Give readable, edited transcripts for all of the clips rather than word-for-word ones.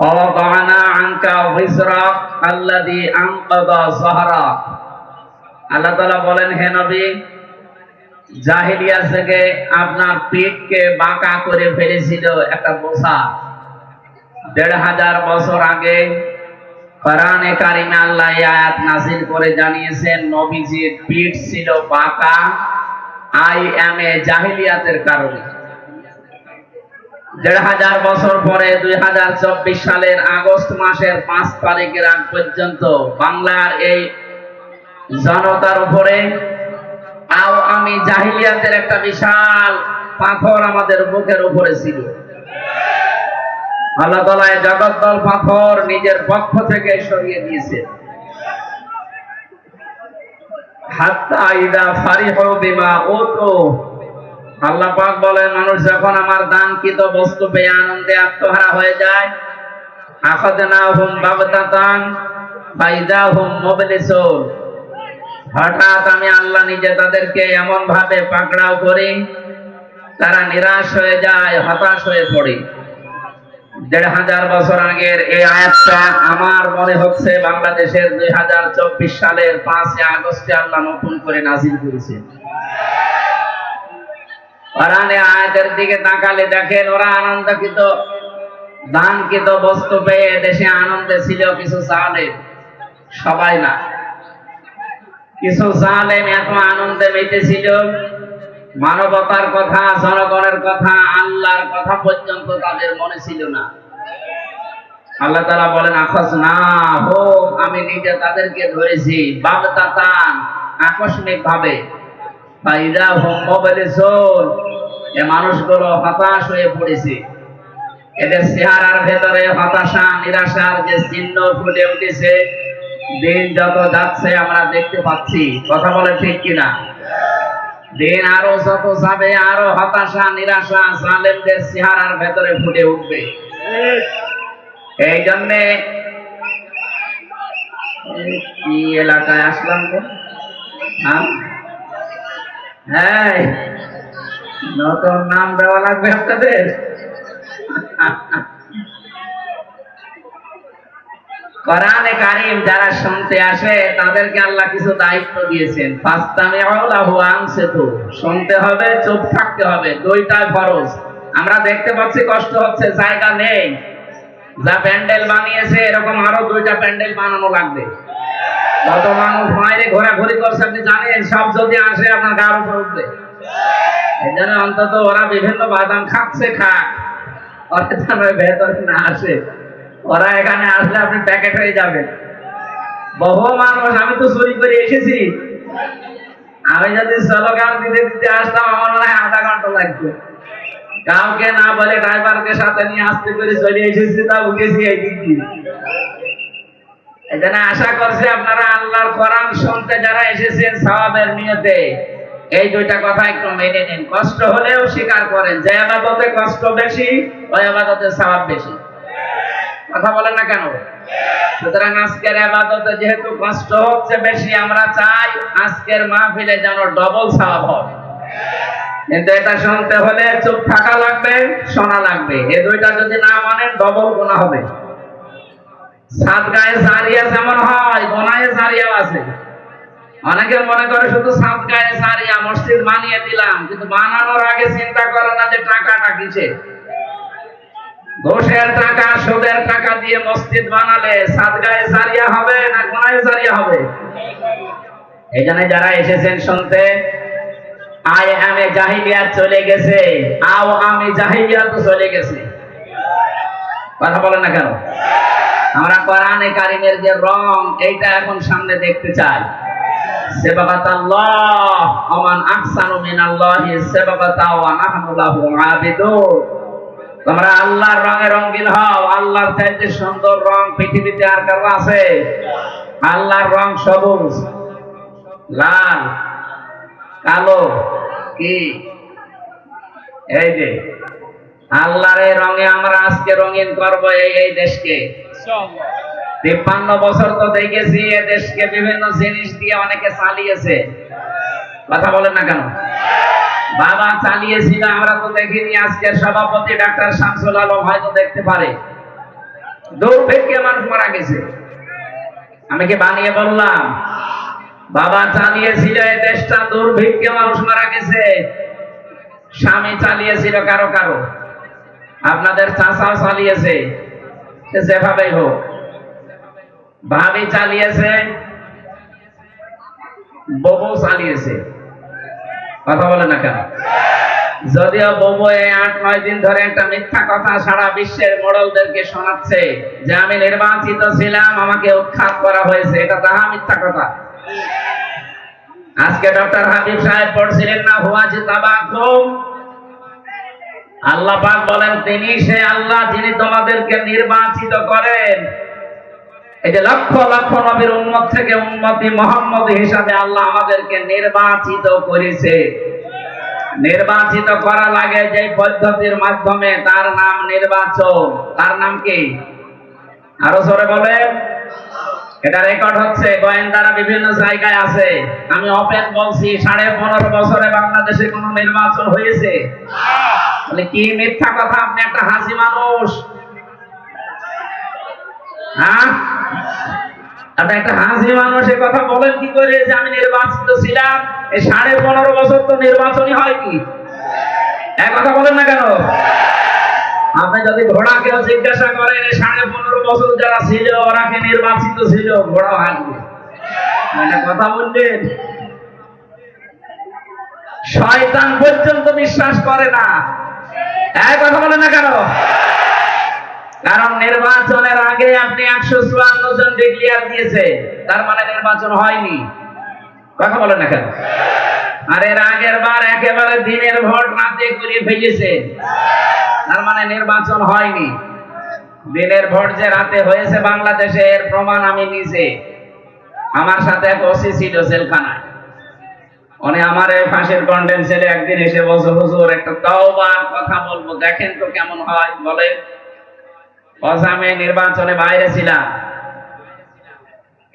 ওয়াদানা আনকা ওয়িজরাক আল্লাযী আনকাযা যাহরাক। আল্লাহ তাআলা বলেন, হে নবী, জাহেলিয়াত থেকে আপনার পিঠকে বাঁকা করে ফেলেছিল একটা বোঝা। ১৫০০ বছর আগে কোরআনে কারিমে আল্লাহ এই আয়াত নাযিল করে জানিয়েছেন নবীজির পিঠ ছিল বাঁকা জাহেলিয়াতের কারণে। ১৫০০ বছর পরে ২০২৪ সালের আগস্ট মাসের ৫ তারিখের আগ পর্যন্ত বাংলার এই জনতার উপরে আমি জাহিলিয়াতের একটা বিশাল পাথর আমাদের বুকের উপরে ছিল। আল্লাহ তাআলা এই জগদ্দল পাথর নিজের পক্ষ থেকে সরিয়ে দিয়েছে। হাত্তা ইদা ফারিহু বিমা উতু, আল্লাহ পাক বলেন, মানুষ যখন আমার দানকৃত বস্তু পেয়ে আনন্দে আত্মহারা হয়ে যায়, আখাযনাহুম বাগতাতান ফাইদাহুম মুবলিসুন, হঠাৎ আমি আল্লাহ নিজে তাদেরকে এমন ভাবে পাকড়াও করি তারা নিরাশ হয়ে যায়, হতাশ হয়ে পড়ে। ১৫০০ বছর আগের এই আয়াতটা আমার মনে হচ্ছে বাংলাদেশের ২০২৪ সালের ৫ আগস্টে আল্লাহ নতুন করে নাযিল করেছেন। কোরআনে আয়াতের দিকে তাকালে দেখেন ওরা আনন্দকৃত দানকৃত বস্তু পেয়ে দেশে আনন্দে ছিল কিছু জালেম, সবাই না। কিছু জালেম এত আনন্দে মেতেছিল, মানবতার কথা, জনগণের কথা, আল্লাহর কথা পর্যন্ত তাদের মনে ছিল না। আল্লাহ তাআলা বলেন, আখাযনাহুম, আমি নিজে তাদেরকে ধরেছি, বাগতাতান, আকস্মিক ভাবে, ফাইদাহুম মুবলিসুন, এই মানুষগুলো হতাশ হয়ে পড়েছে। এদের চেহারার ভেতরে হতাশা, নিরাশার যে চিহ্ন ফুটে উঠেছে। দিন যত যাচ্ছে আমরা দেখতে পাচ্ছি, কথা বলে ঠিক কিনা? দিন আরো যত যাবে আরো হতাশা, নিরাশা জালেমদের চেহারার ভেতরে ফুটে উঠবে। এই জন্যে কি এলাকায় আসলাম তো, হ্যাঁ, নতুন নাম দেওয়া লাগবে আপনাদের। কোরআনে কারীম যারা শুনতে আসে তাদেরকে আল্লাহ কিছু দায়িত্ব দিয়েছেন। ফাসতামিউ লাহু আনসিতু, শুনতে হবে, চুপ থাকতে হবে, দুইটাই ফরজ। আমরা দেখতে পাচ্ছি কষ্ট হচ্ছে, জায়গা নেই। যা প্যান্ডেল বানিয়েছে এরকম আরো 2টা প্যান্ডেল বানানো লাগবে। কত মানুষ বাইরে ঘোরাঘুরি করছে আপনি জানেন, সব যদি আসে আপনার গার উপর উঠবে। এই জন্য অন্তত ওরা বিভিন্ন বাদাম খাচ্ছে, খাক, ওরা ভেতরে না আসে। ওরা এখানে আসলে আপনি প্যাকেট হয়ে যাবেন। বহু মানুষ, আমি তো চুরি করে এসেছি, আমি যদি স্লোগান দিতে দিতে আসতাম আমার মনে হয় আধা ঘন্টা লাগতো। কাউকে না বলে ড্রাইভারকে সাথে নিয়ে আসতে করে চলে এসেছি, তা উঠেছি এই দিক দিয়ে। এই জন্য আশা করছি আপনারা আল্লাহর কোরআন শুনতে যারা এসেছেন সওয়াবের নিয়তে এই 2টা কথা একটু মেনে নিন। কষ্ট হলেও স্বীকার করেন যে ইবাদতে কষ্ট বেশি, ওই ইবাদতে সওয়াব বেশি। কথা বলেন না কেন? সুতরাং আজকের ইবাদতে যেহেতু কষ্ট হচ্ছে বেশি, আমরা চাই আজকের মাহফিলে যেন ডবল সওয়াব হয়। কিন্তু এটা শুনতে হলে চুপ থাকা লাগবে, শোনা লাগবে। এই 2টা যদি না মানেন ডবল গুনাহ হবে। সাদকায়ে জারিয়া যেমন হয়, গুনাহে জারিয়াও আছে। অনেকে মনে করে শুধু সাদকায়ে জারিয়া, মসজিদ বানিয়ে দিলাম, কিন্তু বানানোর আগে চিন্তা করে না যে টাকাটা কিসে। ঘুষের টাকা, সুদের টাকা দিয়ে মসজিদ বানালে সাদকায়ে জারিয়া হবে না গুনাহে জারিয়া হবে? এই জন্য যারা এসেছেন শুনতে, আমি জাহিলিয়াত চলে গেছে, আমি জাহিলিয়াত চলে গেছে। কথা বলেন না কেন? আমরা কোরআনে কারীমের যে রং, এইটা এখন সামনে দেখতে চাই। সিবগাতাল্লাহ ওয়া মান আহসানু মিনাল্লাহি সিবগাতা ওয়া নাহনু লাহু আবিদুন। তোমরা আল্লাহর রঙে রঙিন হও। আল্লাহর চাইতে সুন্দর রং পৃথিবীতে আর কারো আছে? আল্লাহর রং সবুজ, লাল, কালো, কি এই যে আল্লাহর এই রঙে আমরা আজকে রঙিন করব এই দেশকে। 53 বছর তো দেখেছি এ দেশকে বিভিন্ন জিনিস দিয়ে অনেকে চালিয়েছে। কথা বলেন না কেন? বাবা চালিয়েছিল, আমরা তো দেখিনি। আজকের সভাপতি ডাক্তার শামসুল আলম হয়তো দেখতে পারে। দুর্ভিক্ষে মানুষ মারা গেছে। আমি কি বানিয়ে বললাম? বাবা চালিয়েছিল এই দেশটা, দুর্ভিক্ষে মানুষ মারা গেছে। স্বামী চালিয়েছিল কারো কারো, আপনাদের চাচাও চালিয়েছে, যেভাবেই হোক। ভাবি চালিয়েছে, বউ চালিয়েছে। কথা বলে না কেন? যদিও বউ এই ৮-৯ দিন ধরে একটা মিথ্যা কথা সারা বিশ্বের মোড়লদেরকে শোনাচ্ছে যে আমি নির্বাচিত ছিলাম, আমাকে উৎখাত করা হয়েছে। এটা তাহা মিথ্যা কথা। আজকে ডক্টর হাবিব সাহেব পড়ছিলেন না, হুয়াজি তাবাকুম, আল্লাহ পাক বলেন তিনি সে আল্লাহ যিনি তোমাদেরকে নির্বাচিত করেন। এই যে লক্ষ লক্ষ নবীর উম্মত থেকে উম্মতি মুহাম্মদ হিসাবে আল্লাহ আমাদেরকে নির্বাচিত করেছে। নির্বাচিত করা লাগে যে পদ্ধতির মাধ্যমে, তার নাম নির্বাচন। তার নাম কি? আরো জোরে বলেন। এটা রেকর্ড হচ্ছে, গোয়েন্দারা বিভিন্ন জায়গায় আছে। আমি ওপেন বলছি, 15.5 বছরে বাংলাদেশে কোন নির্বাচন হয়েছে? তাহলে কি মিথ্যা কথা? আপনি একটা হাসি মানুষ, হ্যাঁ? আপনি একটা হাসি মানুষের কথা বলেন কি করে যে আমি নির্বাচিত ছিলাম? এই 15.5 বছর তো নির্বাচনই হয়নি। এক কথা বলেন না কেন? আপনি যদি ঘোড়াকেও জিজ্ঞাসা করেন 15.5 বছর যারা ছিল ওরা কি নির্বাচিত ছিল, ঘোড়াও হাসবে। এটা কথা বললেন। শয়তান পর্যন্ত বিশ্বাস করে না। এক কথা বলেন না কেন? কারণ নির্বাচনের আগে আপনি 154 জন ডিক্লিয়ার দিয়েছে, তার মানে নির্বাচন হয়নি। কথা বলেন না কেন? আর এর আগের বার একেবারে দিনের ভোট রাতে করে ফেলেছে, তার মানে নির্বাচন হয়নি। দিনের ভোট যে রাতে হয়েছে বাংলাদেশে, এর প্রমাণ আমি নিজে। আমার সাথে এক ওসি ছিল জেলখানায়, উনি আমার এই ফাঁসির কন্ডেন্স ছেলে একদিন এসে বলছে, হুজুর একটা তওবার কথা বলবো, দেখেন তো কেমন হয়। বলে, আমি নির্বাচনে বাইরে ছিলাম।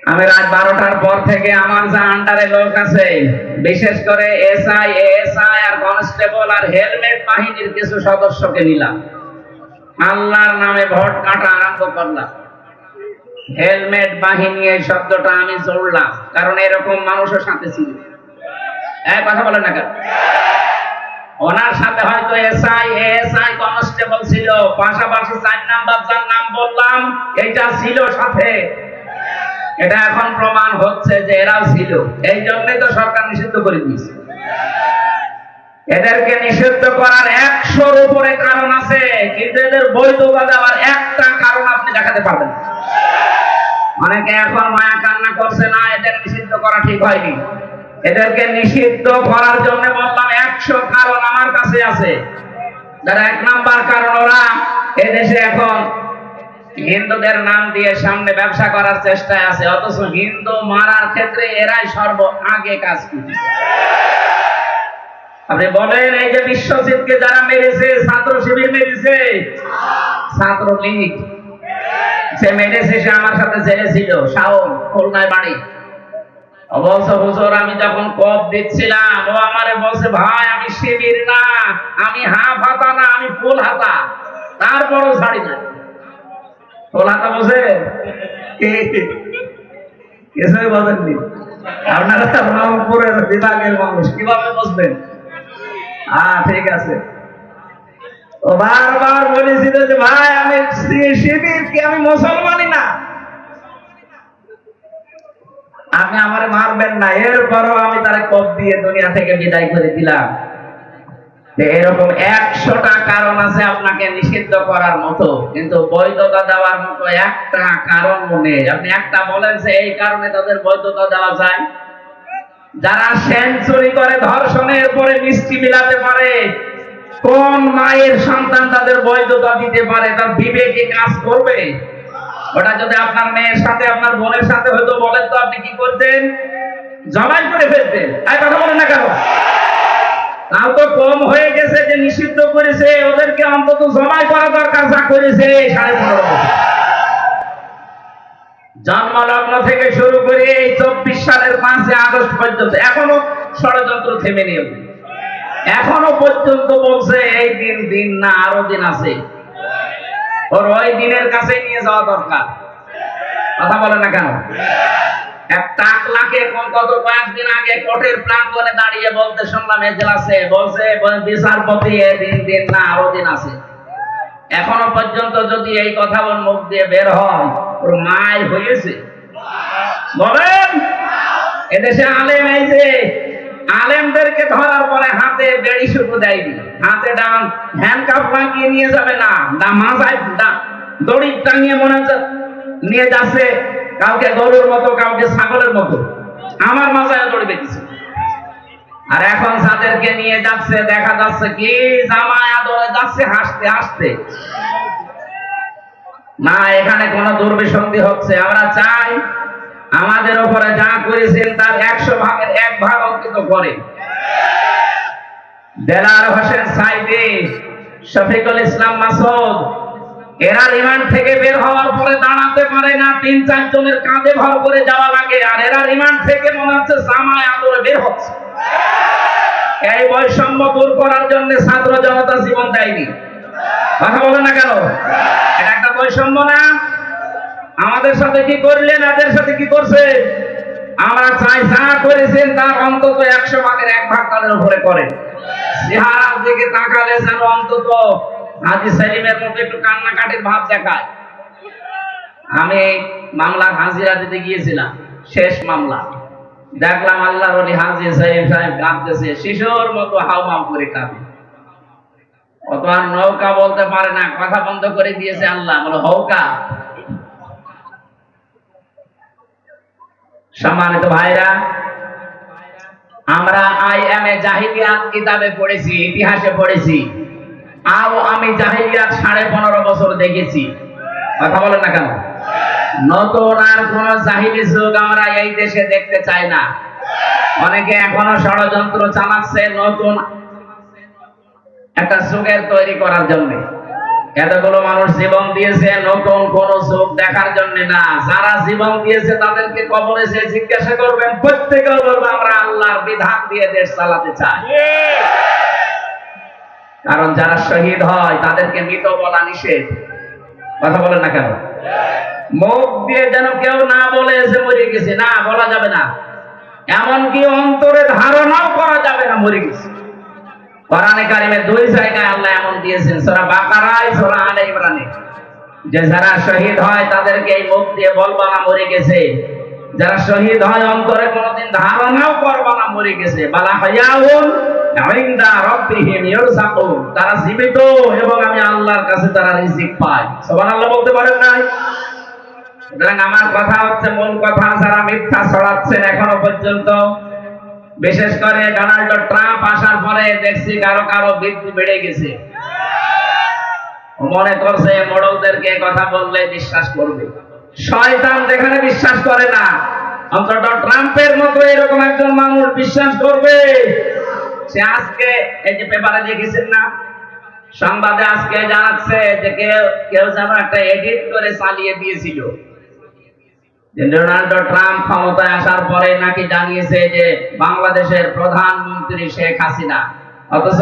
আমি রাত 12টার পর থেকে আমার যা আন্ডারে লোক আছে, বিশেষ করে এসআই, এএসআই আর কনস্টেবল আর হেলমেট বাহিনীর কিছু সদস্যকে নিলাম। আল্লাহর নামে ভোট কাটা আরম্ভ করলাম। হেলমেট বাহিনী এই শব্দটা আমি জোড়লাম, কারণ এরকম মানুষের সাথে ছিল। এক কথা বলেন না কেন? ওনার সাথে হয়তো এসআই, এএসআই, কনস্টেবল ছিল, পাশাপাশি 4 নাম্বার যার নাম বললাম এটা ছিল সাথে। এটা এখন প্রমাণ হচ্ছে যে এরাও ছিল। এই জন্যই তো সরকার নিষিদ্ধ করে দিয়েছে। এদেরকে নিষিদ্ধ করার 100-র উপরে কারণ আছে, কিন্তু এদের বৈধতা দেওয়ার একটা কারণ আপনি দেখাতে পারবেন। অনেকে এখন মায়া কান্না করছে, না এদের নিষিদ্ধ করা ঠিক হয়নি। এদেরকে নিষিদ্ধ করার জন্য বললাম 100 কারণ আমার কাছে আছে। যারা 1 নাম্বার কারণ, ওরা এদেশে এখন হিন্দুদের নাম দিয়ে সামনে ব্যবসা করার চেষ্টায় আছে, অথচ হিন্দু মারার ক্ষেত্রে এরাই সর্ব আগে কাজ করছে। আপনি বলেন, এই যে বিশ্বজিৎকে যারা মেরেছে, ছাত্র শিবির মেরেছে, ছাত্রলীগ সে মেরেছে, সে আমার সাথে জেলে ছিল, শাওন, খুলনায় বাড়ি। বলছে, হুজুর আমি যখন কপ দিচ্ছিলাম, ও আমারে বলছে, ভাই আমি শিবির না, আমি হাফ হাতা না, আমি ফুল হাতা। তারপরও ছাড়ি না। ফুল হাতা বসে কিছুই বলেননি। আপনারা রংপুরের বিভাগের মানুষ, কিভাবে বসবেন? ঠিক আছে। ও বারবার বলেছিল যে ভাই আমি শিবির কি, আমি মুসলমানই না, আপনি আমারে মারবেন না। এরপরও আমি তারে কোপ দিয়ে দুনিয়া থেকে বিদায় করে দিলাম। এরকম 100টা কারণ আছে আপনাকে নিষিদ্ধ করার মতো, কিন্তু বৈধতা দেওয়ার মতো একটা কারণ নেই। আপনি একটা বলেন যে এই কারণে তাদের বৈধতা দেওয়া যায়। যারা সেঞ্চুরি করে ধর্ষণের পরে মিষ্টি মিলাতে পারে, কোন মায়ের সন্তান তাদের বৈধতা দিতে পারে? তার বিবেকে কাজ করবে? ওটা যদি আপনার মেয়ের সাথে, আপনার বোনের সাথে হয়তো, বলেন তো আপনি কি করতেন? জবাই করে ফেলতেন। এই কথা বলেন না কেন? তাও তো কম হয়ে গেছে যে নিষিদ্ধ করেছে, ওদেরকে অন্তত জবাই করা দরকার যা করেছে 15.5 বছর। জন্মলগ্ন থেকে শুরু করে এই 24 সালের 5 আগস্ট পর্যন্ত এখনো ষড়যন্ত্র থেমে নেই। এখনো পর্যন্ত বলছে এই দিন দিন না, আরো দিন আছে। ওর ওই দিনের কাছে নিয়ে যাওয়া দরকার। কথা বলে না কেন? এক টাকলাকে গত কয়েকদিন আগে কোর্টের প্রাঙ্গণে দাঁড়িয়ে বলতে শুনলাম এজলাসে, বলছে বিচারপতি দিন দিন না আরো দিন আছে। এখনো পর্যন্ত যদি এই কথা ওর মুখ দিয়ে বের হয়, ওর মায়ের হয়েছে। বলেন, এদেশে আলেম এই যে আলেমদেরকে ধরার পরে হাতে বেড়ি শুধু দেয়নি, হাতে ডান হ্যান্ডকাপ লাগিয়ে নিয়ে যাবে না, মাথায় দড়ি টাঙিয়ে মনে হচ্ছে নিয়ে যাচ্ছে কাউকে গরুর মতো, কাউকে ছাগলের মতো। আমার মাথায় দড়ি বেঁধেছে। আর এখন যাদেরকে নিয়ে যাচ্ছে দেখা যাচ্ছে কি জামায় আদরে যাচ্ছে হাসতে হাসতে। না, এখানে কোন দুর্বিসন্ধি হচ্ছে। আমরা চাই আমাদের উপরে যা করেছেন তার 100 ভাগের 1 ভাগ অঙ্কিত করে। দেলার হোসেন সাইদি, শফিকুল ইসলাম মাসুদ, এরা রিমান্ড থেকে বের হওয়ার পরে দাঁড়াতে পারে না, 3-4 জনের কাঁধে ভর করে যাওয়া লাগে। আর এরা রিমান্ড থেকে মনে হচ্ছে জামায় আদরে বের হচ্ছে। এই বৈষম্য দূর করার জন্য ছাত্র জনতা জীবন দেয়নি। কথা বলে না কেন? এটা একটা বৈষম্য না? আমাদের সাথে কি করলেন, এদের সাথে কি করছে? আমরা চাই যা করেছেন তার অন্তত 100 ভাগের 1 ভাগ তাদের উপরে করে। চেহারার দিকে তাকালে যেন অন্তত হাজী সেলিমের মতো একটু কান্নাকাটির ভাব দেখায়। আমি মামলার হাজিরা দিতে গিয়েছিলাম, শেষ মামলা। দেখলাম আল্লাহর ওলি হাজী সেলিম সাহেব কাঁদতেছে, শিশুর মতো হাউমাউ করে কাঁদে। অত আর নৌকা বলতে পারে না, কথা বন্ধ করে দিয়েছে আল্লাহ, বলে হৌকা। সম্মানিত ভাইরা, আমরা আইএমএ জাহিলিয়াত কিতাবে পড়েছি, ইতিহাসে পড়েছি। আমি জাহিলিয়াত 15.5 বছর দেখেছি। কথা বলেন না কেন? নতুন আর কোন জাহিলি যুগ আমরা এই দেশে দেখতে চাই না। অনেকে এখনো ষড়যন্ত্র চালাচ্ছে নতুন একটা যুগের তৈরি করার জন্য। এতগুলো মানুষ জীবন দিয়েছে নতুন কোন যুগ দেখার জন্য না। যারা জীবন দিয়েছে তাদেরকে কবরে এসে জিজ্ঞাসা করবেন, প্রত্যেকে বলবে আমরা আল্লাহর বিধান দিয়ে দেশ চালাতে চাই। কারণ যারা শহীদ হয় তাদেরকে মৃত বলা নিষেধ। কথা বলেন না কেন? মুখ দিয়ে যেন কেউ না বলে এসে মরে গেছে, না বলা যাবে না। এমনকি অন্তরে ধারণাও করা যাবে না মরে গেছে। কোরআনে কারিমে 2 জায়গায় আল্লাহ এমন দিয়েছেন, সূরা বাকারায়, সূরা আলে ইমরানে, যে যারা শহীদ হয় তাদেরকে এই মুখ দিয়ে বলবা না মরে গেছে। যারা শহীদ হয় অন্তরে কোনোদিন ধারণাও করবা না মরে গেছে। বালা হায়াউন ইনদা রাব্বিহিম ইরযাকুন, তারা জীবিত এবং আমি আল্লাহর কাছে তারা রিজিক পায়। সুবহানাল্লাহ বলতে পারেন না? সুতরাং আমার কথা হচ্ছে, মূল কথা, যারা মিথ্যা ছড়াচ্ছেন এখনো পর্যন্ত, বিশেষ করে ডোনাল্ড ট্রাম্প আসার পরে দেখছি কারো কারো বৃদ্ধি বেড়ে গেছে। মনে করছে মোড়লদেরকে কথা বললে বিশ্বাস করবে। শয়তান যেখানে বিশ্বাস করে না, অন্তত ট্রাম্পের মতো এরকম একজন মানুষ বিশ্বাস করবে। সে আজকে এই যে পেপারে দেখেছেন না, সংবাদে আজকে জানাচ্ছে যে কেউ যেন একটা এডিট করে চালিয়ে দিয়েছিল। ডোনাল্ড ট্রাম্প ক্ষমতায় আসার পরে নাকি জানিয়েছে যে বাংলাদেশের প্রধানমন্ত্রী শেখ হাসিনা, অথচ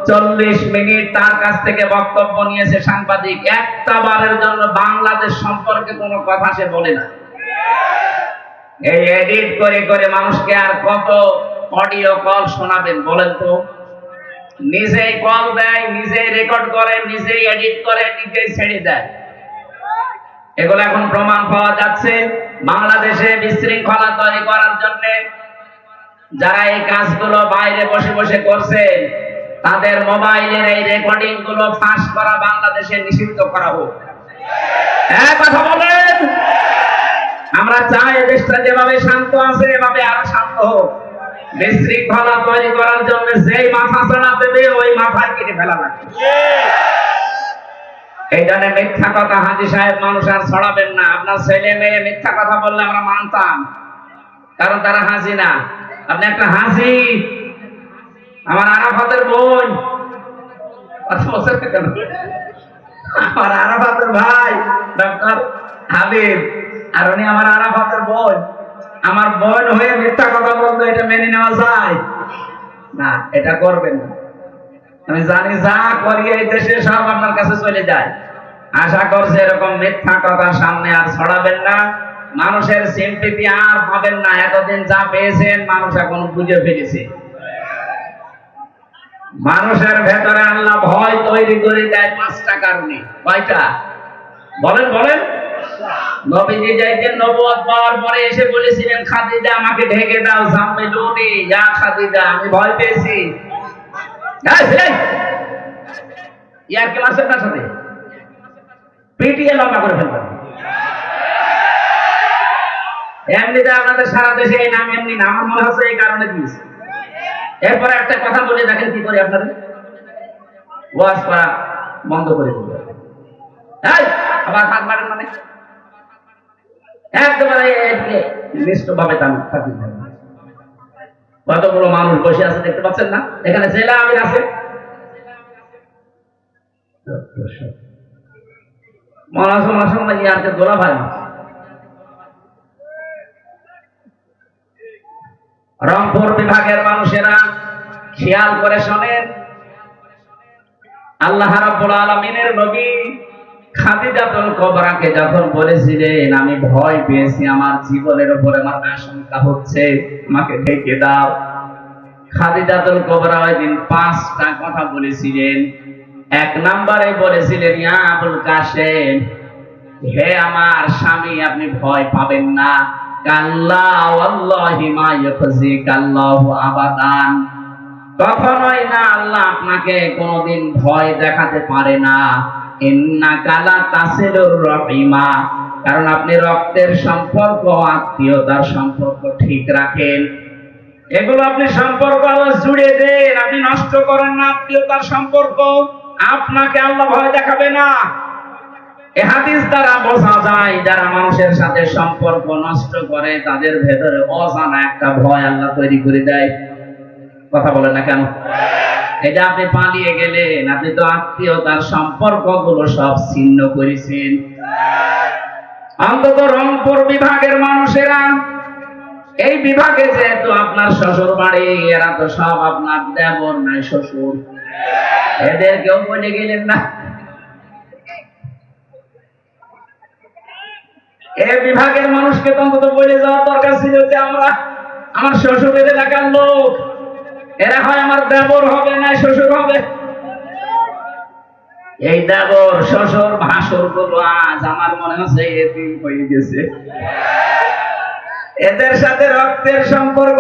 40 মিনিট তার কাছ থেকে বক্তব্য নিয়েছে সাংবাদিক, একটা বারের জন্য বাংলাদেশ সম্পর্কে কোনো কথা সে বলে না। এই এডিট করে করে মানুষকে আর কত অডিও কল শোনাবেন বলেন তো? নিজেই কল দেয়, নিজেই রেকর্ড করে, নিজেই এডিট করে, নিজেই ছেড়ে দেয়। এগুলো এখন প্রমাণ পাওয়া যাচ্ছে। বাংলাদেশে বিশৃঙ্খলা তৈরি করার জন্য যারা এই কাজগুলো বাইরে বসে বসে করছে, তাদের মোবাইলের এই রেকর্ডিং গুলো ফাঁস করা বাংলাদেশে নিষিদ্ধ করা হোক। কথা বলেন। আমরা চাই দেশটা যেভাবে শান্ত আছে এভাবে আরো শান্ত হোক। বিশৃঙ্খলা তৈরি করার জন্য যেই মাথা চড়াতে দেয় ওই মাথায় কেটে ফেলা লাগে। এই জন্য মিথ্যা কথা হাজী সাহেব মানুষ আর ছড়াবেন না। আপনার ছেলে মেয়ে মিথ্যা কথা বললে আমরা মানতাম, কারণ তারা হাজী না। আপনি একটা হাজী। আমার আরাফাতের বোন, আমার আরাফাতের ভাই ডক্টর হাবিব, আর উনি আমার আরাফাতের বোন। আমার বোন হয়ে মিথ্যা কথা বলতো, এটা মেনে নেওয়া যায় না? এটা করবেন না। আমি জানি যা করি এই দেশে সব আপনার কাছে চলে যায়। আশা করছে এরকম মিথ্যা কথা সামনে আর ছড়াবেন না, মানুষের সিম্পিতি আর পাবেন না। এতদিন যা পেয়েছেন মানুষ এখন বুঝে ফেলেছে। মানুষের ভেতরে আল্লাহ ভয় তৈরি করে দেয় 5টা কারণে। কয়টা বলেন বলেন? নবীজি যাইতেন নবুয়ত পাওয়ার পরে এসে বলেছিলেন, খাদিজা আমাকে ঢেকে দাও, জাম্মিলুনি ইয়া খাদিজা, আমি ভয় পেয়েছি। ইয়ার কি মাসের তার সাথে পিটিয়ে লম্বা করে ফেলবেন। এমনিতে আপনাদের সারা দেশে এই নাম এমনি নাম, আমার মনে হচ্ছে এই কারণে দিয়েছে। এরপরে একটা কথা বলে দেখেন কি করে আপনাদের ওয়াজ করা বন্ধ করে দিল। আবার হাত মারেন মানে একবারে নিষ্ঠভাবে থাকি। কতগুলো মানুষ বসে আছে দেখতে পাচ্ছেন না? এখানে জেলা আমির আছে, গোলা ভাই রংপুর বিভাগের মানুষেরা খেয়াল করে শোনেন, আল্লাহ রাব্বুল আলামিনের নবী খাদিজাতুল কুবরাকে যখন বলেছিলেন, আমি ভয় পেয়েছি, আমার জীবনের উপরে আমার আশঙ্কা হচ্ছে, আমাকে ঢেকে দাও, খাদিজাতুল কুবরা ওই দিন 5টা কথা বলেছিলেন। 1 নম্বরে বলেছিলেন, ইয়া আবুল কাসেম, হে আমার স্বামী, আপনি ভয় পাবেন না। কাল্লা ওয়াল্লাহি মা ইয়াখজিকাল্লাহু আবাদান, কখনোই না, আল্লাহ আপনাকে কোনোদিন ভয় দেখাতে পারে না। ইন্নাকা লা তাসিলুর রাহিমা, কারণ আপনি রক্তের সম্পর্ক, আত্মীয়তার সম্পর্ক ঠিক রাখেন। এগুলো আপনি সম্পর্ক আল্লাহ জুড়ে দেন, আপনি নষ্ট করেন না আত্মীয়তার সম্পর্ক, আপনাকে আল্লাহ ভয় দেখাবে না। এই হাদিস দ্বারা বোঝা যায়, যারা মানুষের সাথে সম্পর্ক নষ্ট করে তাদের ভেতরে অজানা একটা ভয় আল্লাহ তৈরি করে দেয়। কথা বলেন না কেন? এটা আপনি পালিয়ে গেলেন, আপনি তো আত্মীয়তার সম্পর্ক গুলো সব ছিন্ন করেছেন। অন্তত রংপুর বিভাগের মানুষেরা, এই বিভাগে যেহেতু আপনার শ্বশুর বাড়ি, এরা তো সব আপনার দেবর নাই শ্বশুর, এদের কেউ বলে গেলেন না। এই বিভাগের মানুষকে তো অন্তত বলে যাওয়ার দরকার ছিল যে আমার শ্বশুরের এলাকার লোক, এরা হয় আমার দেবর হবে না শ্বশুর হবে। এই দেবর শ্বশুর ভাসুর গুলো আজ আমার মনে হচ্ছে এতিম হয়ে গেছে। এদের সাথে রক্তের সম্পর্ক,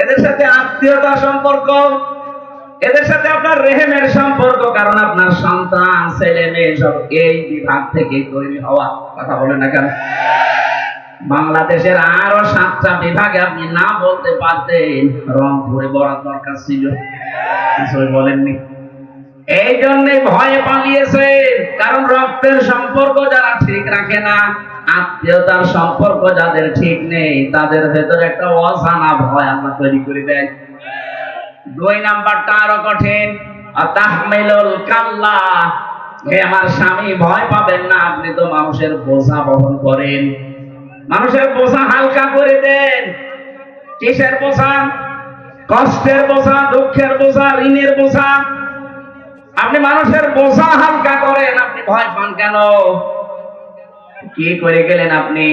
এদের সাথে আত্মীয়তার সম্পর্ক, এদের সাথে আপনার রেহেমের সম্পর্ক, কারণ আপনার সন্তান ছেলে মেয়ে সব এই বিভাগ থেকে তৈরি হওয়া। কথা বলেন না কেন? বাংলাদেশের আরো 7টা বিভাগে আপনি না বলতে পারতেন, রংপুরে বড় দরকার ছিল, কিছুই বলেননি। এই জন্য ভয়ে পালিয়েছেন, কারণ রক্তের সম্পর্ক যারা ঠিক রাখে না, আত্মীয়তার সম্পর্ক যাদের ঠিক নেই, তাদের ভেতরে একটা অজানা ভয় আল্লাহ তৈরি করে দেয়। 2 নাম্বারটা আরো কঠিন, তাহমিলুল কাল্লা, হে আমার স্বামী, ভয় পাবেন না, আপনি তো মানুষের বোঝা বহন করেন, মানুষের বোঝা হালকা করে দেন। কিসের বোঝা? কষ্টের বোঝা, দুঃখের বোঝা, ঋণের বোঝা। আপনি মানুষের বোঝা হালকা করেন, আপনি ভয় পান কেন? কি করে গেলেন আপনি?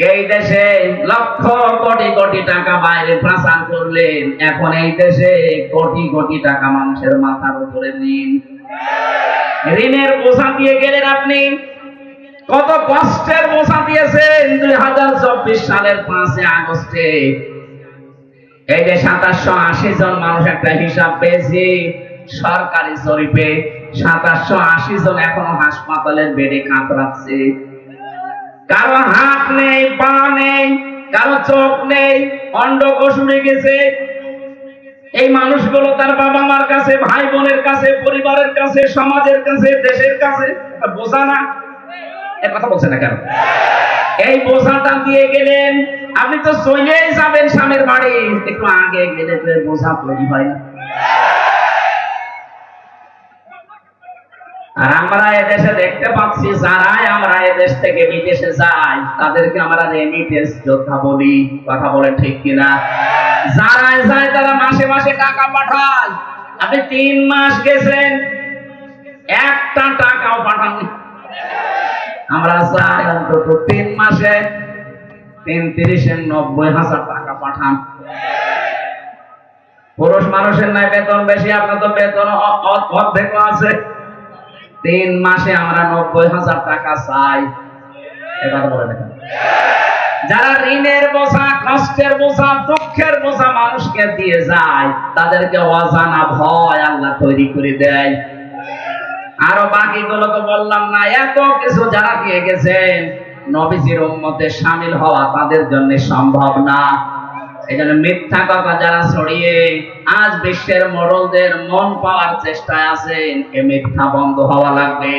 এই দেশে লক্ষ কোটি কোটি টাকা বাইরে পাচার করলেন, এখন এই দেশে কোটি কোটি টাকা মানুষের মাথার উপরে ঋণ, ঋণের বোঝা দিয়ে গেলেন আপনি। কত কষ্টের বোঝা দিয়েছেন। 2024 সালের 5 আগস্টে এই যে 2780 জন মানুষ, একটা হিসাব পেয়েছি সরকারি জরিপে, 2780 জন এখনো হাসপাতালের বেডে কাতরাচ্ছে। কারো হাত নেই, পা নেই, কারো চোখ নেই, অন্ডকোষ উড়ে গেছে। এই মানুষগুলো তার বাবা মার কাছে, ভাই বোনের কাছে, পরিবারের কাছে, সমাজের কাছে, দেশের কাছে বোঝা না। এর কথা বলছে না কেন? এই বোঝাটা দিয়ে গেলেন, আপনি তো চলেই যাবেন স্বামীর বাড়ি, একটু আগে গেলে তো বোঝা তৈরি হয় না। আর আমরা এদেশে দেখতে পাচ্ছি, যারাই আমরা এদেশ থেকে বিদেশে যাই তাদেরকে আমরা রেমিটেন্স যোদ্ধা বলি। কথা বলে ঠিক কিনা? যারাই যায় তারা মাসে মাসে টাকা পাঠায়। আপনি 3 মাস গেছেন, একটা টাকাও পাঠাননি। আমরা চাই অন্তত 3 মাসে ৩-৩০-৯০,০০০ টাকা পাঠান। পুরুষ মানুষের নাই বেতন বেশি, আপনার তো বেতন অর্ধেক আছে। 3 মাসে আমরা ৯০,০০০ টাকা চাই। এবার বলে দেখেন, যারা ঋণের বোঝা, কষ্টের বোঝা, দুঃখের বোঝা মানুষকে দিয়ে যায়, তাদেরকে অজানা ভয় আল্লাহ তৈরি করে দেয়। আরো বাকিগুলো তো বললাম না, এত কিছু যারা দিয়ে গেছেন, নবীজির উম্মতে শামিল হওয়া তাদের জন্য সম্ভব না। এজন্য মিথ্যা কথা যারা ছড়িয়ে আজ বিশ্বের মোড়লদের মন পাওয়ার চেষ্টায় আছেন, এ মিথ্যা বন্ধ হওয়া লাগবে।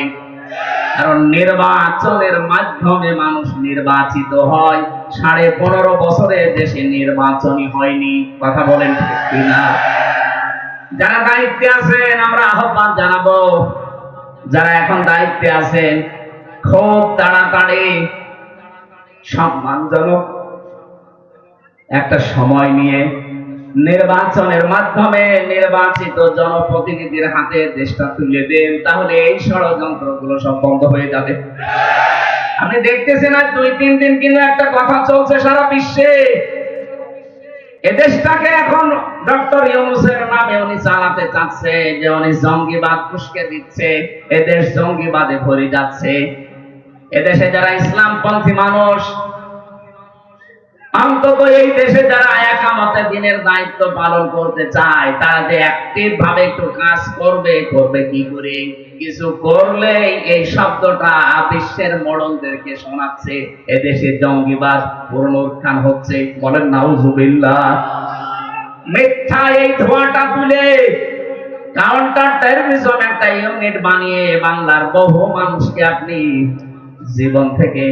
কারণ নির্বাচনের মাধ্যমে মানুষ নির্বাচিত হয়। 15.5 বছরে দেশে নির্বাচনই হয়নি। কথা বলেন ঠিক কিনা? যারা দায়িত্বে আছেন আমরা আহ্বান জানাবো, যারা এখন দায়িত্বে আছেন খুব তাড়াতাড়ি সম্মানজনক একটা সময় নিয়ে নির্বাচনের মাধ্যমে নির্বাচিত জনপ্রতিনিধির হাতে দেশটা তুলে দেন, তাহলে এই ষড়যন্ত্রগুলো সব বন্ধ হয়ে যাবে। আপনি দেখতেছেন আজ 2-3 দিন কিন্তু একটা কথা চলছে সারা বিশ্বে, এদেশটাকে এখন ডক্টর ইউনূসের নামে উনি চালাতে চাচ্ছে, যে উনি জঙ্গিবাদ উস্কে দিচ্ছে, এদেশ জঙ্গিবাদে ভরে যাচ্ছে। এদেশে যারা ইসলামপন্থী মানুষ, অন্তত এই দেশে যারা একামতে দিনের দায়িত্ব পালন করতে চায়, তারা যে অ্যাক্টিভ ভাবে একটু কাজ করবে কি করে? কিছু করলে এই শব্দটা বিশ্বের মোড়লদেরকে শোনাচ্ছে, এদেশে জঙ্গিবাদ পুনরুত্থান হচ্ছে। বলেন নাউজুবিল্লাহ। মিথ্যা এই ধোঁয়াটা তুলে কাউন্টার টেররিজম একটা ইউনিট বানিয়ে বাংলার বহু মানুষকে আপনি জীবন থেকে,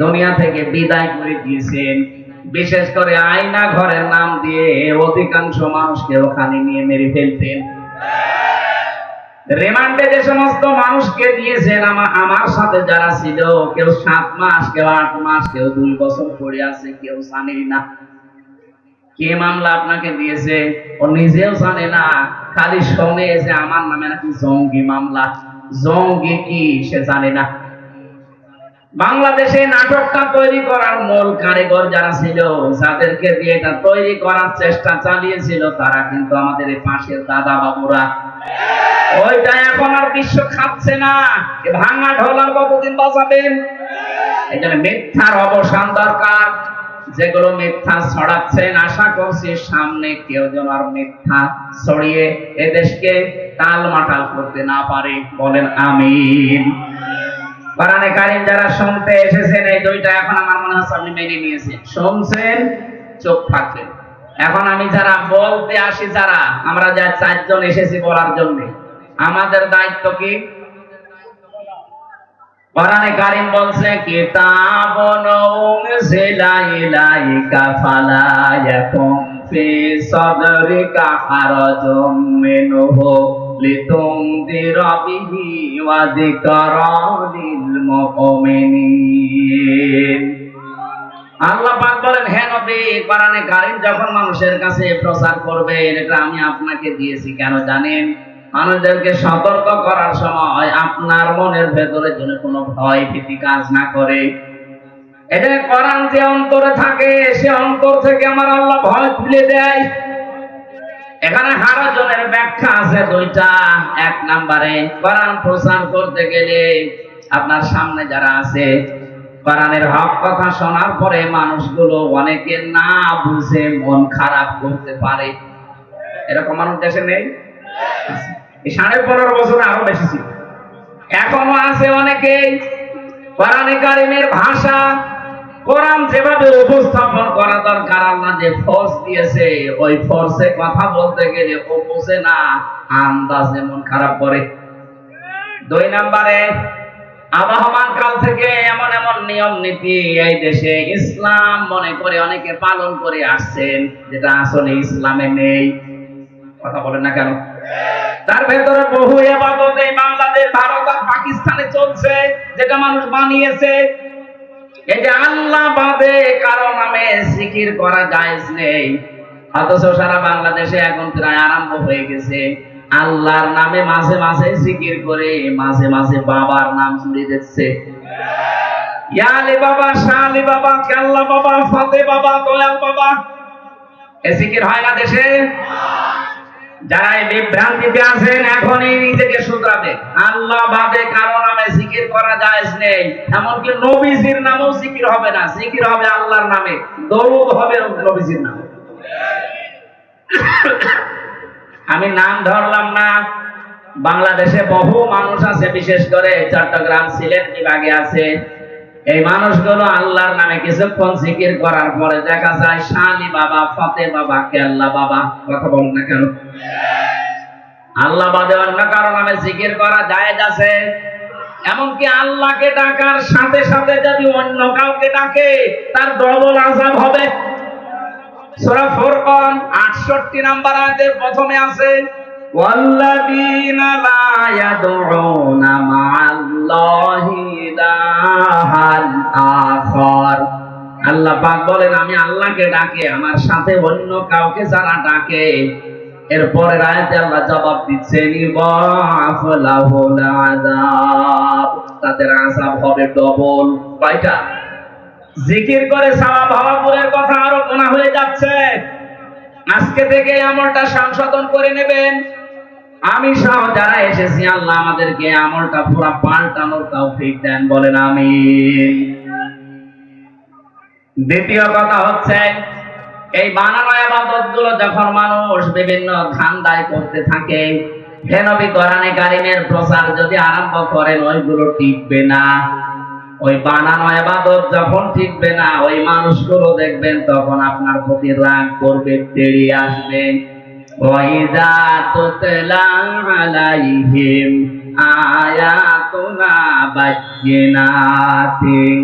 দুনিয়া থেকে বিদায় করে দিয়েছেন। বিশেষ করে আয়না ঘরের নাম দিয়ে অধিকাংশ মানুষকে ওখানে নিয়ে মেরে ফেলতেন। রিমান্ডে যে সমস্ত মানুষকে দিয়েছেন, আমার সাথে যারা ছিল, কেউ 7 মাস, কেউ 8 মাস, কেউ 2 বছর পড়ে আছে, কেউ জানি না কে মামলা আপনাকে দিয়েছে, ও নিজেও জানে না, খালি শোনে যে আমার নামে নাকি জঙ্গি মামলা। জঙ্গি কি সে জানে না। বাংলাদেশে নাটকটা তৈরি করার মূল কারিগর যারা ছিল, যাদেরকে দিয়ে এটা তৈরি করার চেষ্টা চালিয়েছিল, তারা কিন্তু আমাদের এই পাশের দাদা বাবুরা। ওইটা এখন আর বিশ্ব খাচ্ছে না। ভাঙা ঢোলার কতদিন বাঁচাবেন? এই জন্য মিথ্যার অবসান দরকার। যেগুলো মিথ্যা ছড়াচ্ছেন, আশা করছি সামনে কেউ যেন আর মিথ্যা ছড়িয়ে এদেশকে টালমাটাল করতে না পারে। বলেন আমিন। কোরআনে কারীম যারা শুনতে এসেছেন, এই 2টা এখন আমার মনে হচ্ছে আপনি মেনে নিয়েছেন। শুনছেন, চুপ থাকবেন। এখন আমি যারা বলতে আসি, যারা আমরা যা 4 জন এসেছি বলার জন্য, আমাদের দায়িত্ব কি? কোরআনে কারীম বলছে, কিতাবুন উনজিলা ইলাইকা ফালা ইয়াকুম ফি সাদরিকা হারাজুম মিনহু লিতুনদিরা বিহি ওয়া যিকরা লিল মুমিনিন। আল্লাহ পাক বলেন, হে নবী, কোরআনে কারীম যখন মানুষের কাছে প্রচার করবে, এটা আমি আপনাকে দিয়েছি কেন জানেন? মানুষদেরকে সতর্ক করার সময় আপনার মনের ভেতরে যেন কোনো ভয় ভীতি কাজ না করে। এটা কোরআন যে অন্তরে থাকে, সে অন্তর থেকে আমার আল্লাহ ভয় তুলে দেয়। এখানে হারাজনের ব্যাখ্যা আছে 2টা। 1 নম্বরে, কোরআন প্রচার করতে গেলে আপনার সামনে যারা আছে, কোরআনের হক কথা শোনার পরে মানুষগুলো অনেকে না বুঝে মন খারাপ করতে পারে। এরকম মানুষ দেশে নেই? এই 15.5 বছরে আরো বেশি ছিল। এখনো আছে অনেকেই। কোরআনে কারীমের ভাষা, কোরআন যেভাবে উপস্থাপন করা দরকার, আল্লাহ যে ফোর্স দিয়েছে, ওই ফোর্সে কথা বলতে গেলে ও বোঝে না, আন্দাজে মন খারাপ করে। 2 নম্বরে, আবহমান কাল থেকে এমন এমন নিয়ম নীতি এই দেশে ইসলাম মনে করে অনেকে পালন করে আসছেন, যেটা আসলে ইসলামে নেই। কথা বলেন না কেন? তার ভেতরে বহু ইবাদত এই বাংলাদেশ, ভারত আর পাকিস্তানে চলছে, যেটা মানুষ বানিয়েছে। এই যে আল্লাহ বাদে কারো নামে জিকির করা জায়েজ নেই, অথচ সারা বাংলাদেশে এখন প্রায় আরম্ভ হয়ে গেছে। আল্লাহর নামে মাঝে মাঝে জিকির করে, মাঝে মাঝে বাবার নাম শুনে দিচ্ছে। ইয়া আলী বাবা, শাহ আলী বাবা, কেল্লা বাবা, ফাতে বাবা, দয়াল বাবা, এ জিকির হয় না দেশে? যারা এই বিভ্রান্তিতে আছেন এখনই নিজেকে শুধরাবে। আল্লাহ বাদে কারো নামে জিকির করা জায়েজ নেই। এমনকি নবীজির নামেও জিকির হবে না, জিকির হবে আল্লাহর নামে, দরুদ হবে নবীজির নামে। আমি নাম ধরলাম না, বাংলাদেশে বহু মানুষ আছে, বিশেষ করে চট্টগ্রাম সিলেট বিভাগে আছে। এই মানুষগুলো আল্লাহর নামে কিছুক্ষণ জিকির করার পরে দেখা যায় শালি বাবা, ফতে বাবা, কেল্লা বাবা, কথা বলেন না কেন? আল্লাহ বাদে অন্য কারো নামে জিকির করা জায়েজ আছে। এমনকি আল্লাহকে ডাকার সাথে সাথে যদি অন্য কাউকে ডাকে তার ডবল আযাব হবে। সূরা ফুরকান 68 নম্বর আয়াতের প্রথমে আছে, ওয়াল্লাযীনা লা ইয়াদউনা মা'আল্লাহি ইলাহান আখার। আল্লাহ পাক বলেন, আমি আল্লাহকে ডাকে, আমার সাথে অন্য কাউকে যারা ডাকে, এরপরে আয়াতে আল্লাহ জবাব দিচ্ছেন, ইবাফ লাহুল আযাব, তাদের আযাব হবে ডবল। কয়টা? জিকির করে সওয়াব হওয়া দূরের কথা, আরো গুনাহ হয়ে যাচ্ছে। আজকে থেকে আমলটা সংশোধন করে নেবেন। আমি সহ যারা এসেছি, আল্লাহ আমাদেরকে আমলটা পুরো পাল্টানোর তৌফিক দেন, বলেন আমিন। দ্বিতীয় কথা হচ্ছে, এই বানানো ইবাদতগুলো যখন মানুষ বিভিন্ন ধান্দায় করতে থাকে, হে নবী কোরআনে কারীমের প্রচার যদি আরম্ভ করেন, ওইগুলো টিকবে না। ওই বানানো ইবাদত যখন টিকবে না, ওই মানুষগুলো দেখবেন তখন আপনার প্রতি রাগ করবে, তেড়ে আসবে। ওয়াইদা তুতলা আলাইহিম আয়াতুনা বায়্যিনাতিন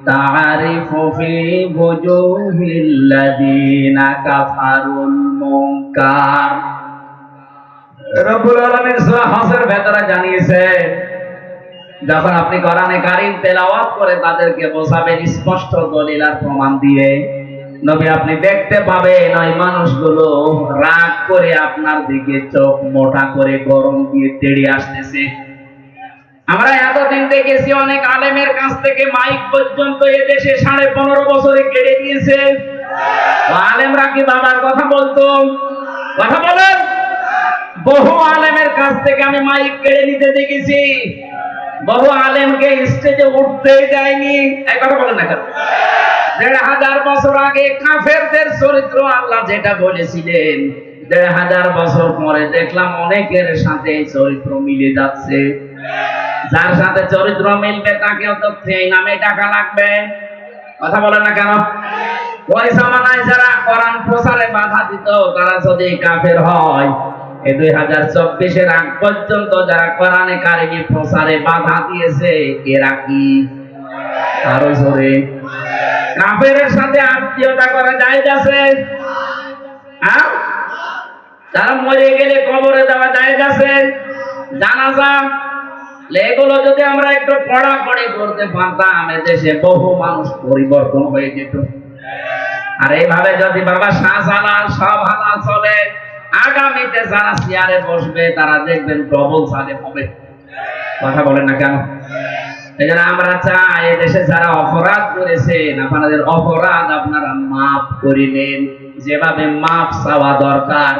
তারিফু ফি বুজুহিল লাযিনা কাফারুল মুনকার। রব্বুল আলামিন সূরা হজের ভেতরে জানিয়েছে, যখন আপনি কোরআনে কারীম তেলাওয়াত করে তাদেরকে বোঝাবেন স্পষ্ট দলিল আর প্রমাণ দিয়ে, নবী আপনি দেখতে পাবেন ওই মানুষগুলো রাগ করে আপনার দিকে চোখ মোটা করে গরম দিয়ে তেড়ে আসতেছে। আমরা এতদিন দেখেছি অনেক আলেমের কাছ থেকে মাইক পর্যন্ত এদেশে 15.5 বছরে কেড়ে দিয়েছে। আলেমরা কি বাবার কথা বলতো? কথা বলেন। বহু আলেমের কাছ থেকে আমি মাইক কেড়ে নিতে দেখেছি, বহু আলেমকে স্টেজে উঠতেই দেয়নি। এই কথা বলেন না কেন? 1500 বছর আগে কাফেরদের চরিত্র আল্লাহ যেটা বলেছিলেন, 1500 বছর পরে দেখলাম অনেকের সাথে এই চরিত্র মিলে যাচ্ছে। যার সাথে চরিত্র মিলবে তাকেও তো সেই নামে টাকা লাগবে। কথা বলেন না কেন? ওই জামানায় যারা কোরআন প্রচারে বাধা দিত, তারা যদি কাফের হয়, এই 2024-এর আগ পর্যন্ত যারা কোরআনে কারীম প্রচারে বাধা দিয়েছে, এরা কি? আরো জোরে। কাফেরের সাথে আত্মীয়তা করা জায়েজ আছে? হ্যাঁ? তারা মরে গেলে কবরে দেওয়া জায়েজ আছে? জানাজা, এগুলো যদি আমরা একটু পড়াপড়ি করতে পারতাম, এদেশে বহু মানুষ পরিবর্তন হয়ে যেত। আর এইভাবে যদি বাবা শাহজালাল সব হালাল চলে, আগামীতে যারা চেয়ারে বসবে তারা দেখবেন ডবল সালে হবে। কথা বলেন না কেন? এই জন্য আমরা চাই এদেশে যারা অপরাধ করেছেন, আপনাদের অপরাধ আপনারা মাফ করে নেন, যেভাবে মাফ চাওয়া দরকার।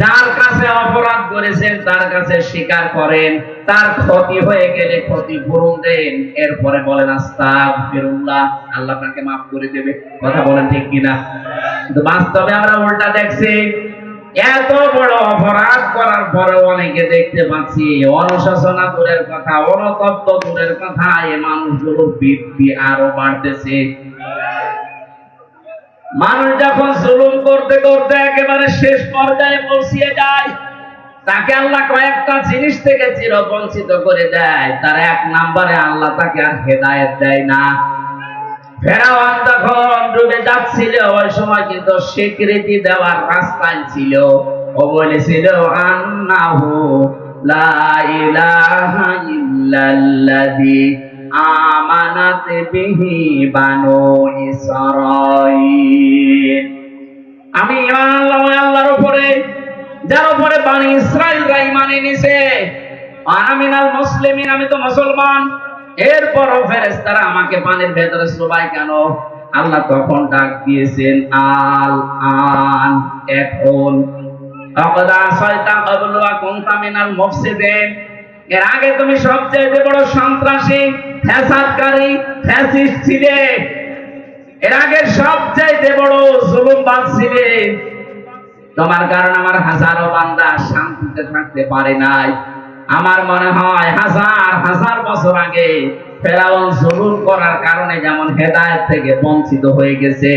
যার কাছে অপরাধ করেছেন তার কাছে স্বীকার করেন, তার ক্ষতি হয়ে গেলে ক্ষতিপূরণ দেন, এরপরে বলেন আস্তাগফিরুল্লাহ, আল্লাহ আপনাকে মাফ করে দেবে। কথা বলেন ঠিক কিনা? কিন্তু বাস্তবে আমরা উল্টা দেখছি, এত বড় অপরাধ করার পরে অনেকে দেখতে পাচ্ছি অনুশোচনা দূরের কথা, অনুতপ্ত দূরের কথা, এই মানুষগুলোর বৃদ্ধি আরো বাড়তেছে। মানুষ যখন জুলুম করতে করতে একেবারে শেষ পর্যায়ে পৌঁছিয়ে যায়, তাকে আল্লাহ কয়েকটা জিনিস থেকে চিরবঞ্চিত করে দেয়। তার এক নম্বরে আল্লাহ তাকে আর হেদায়েত দেয় না। ফেরাউন যখন ডুবে যাচ্ছিল, ওই সময় কিন্তু স্বীকৃতি দেওয়ার রাস্তায় ছিল। ও বলেছিল, আন্নাহু লা ইলাহা ইল্লাল্লাযী আমানাত বিহি বানু ইসরাঈল। আমি ঈমান আনলাম আল্লাহর উপরে, যার উপরে বনি ইসরাঈলরা ঈমান এনেছে, আনা মিনাল মুসলিমিন, আমি তো মুসলমান, এরপরও ফেরেশতারা আমাকে পানির ভেতরে চুবাই কেন? আল্লাহ তখন ডাক দিয়েছেন, আল আন, এখন, লাকাদ আসাইতা ক্বাবলু ওয়া কুনতা মিনাল মুফসিদিন, এর আগে তুমি সবচেয়ে বড় সন্ত্রাসী, ফ্যাসাদকারী, ফ্যাসিস্ট ছিলে, এর আগে সবচেয়ে বড় জুলুমবাজ ছিলে, তোমার কারণে আমার হাজারো বান্দা শান্তিতে থাকতে পারে নাই। আমার মনে হয় হাজার হাজার বছর আগে ফেরাউন জুলুম করার কারণে যেমন হেদায়েত থেকে বঞ্চিত হয়ে গেছে,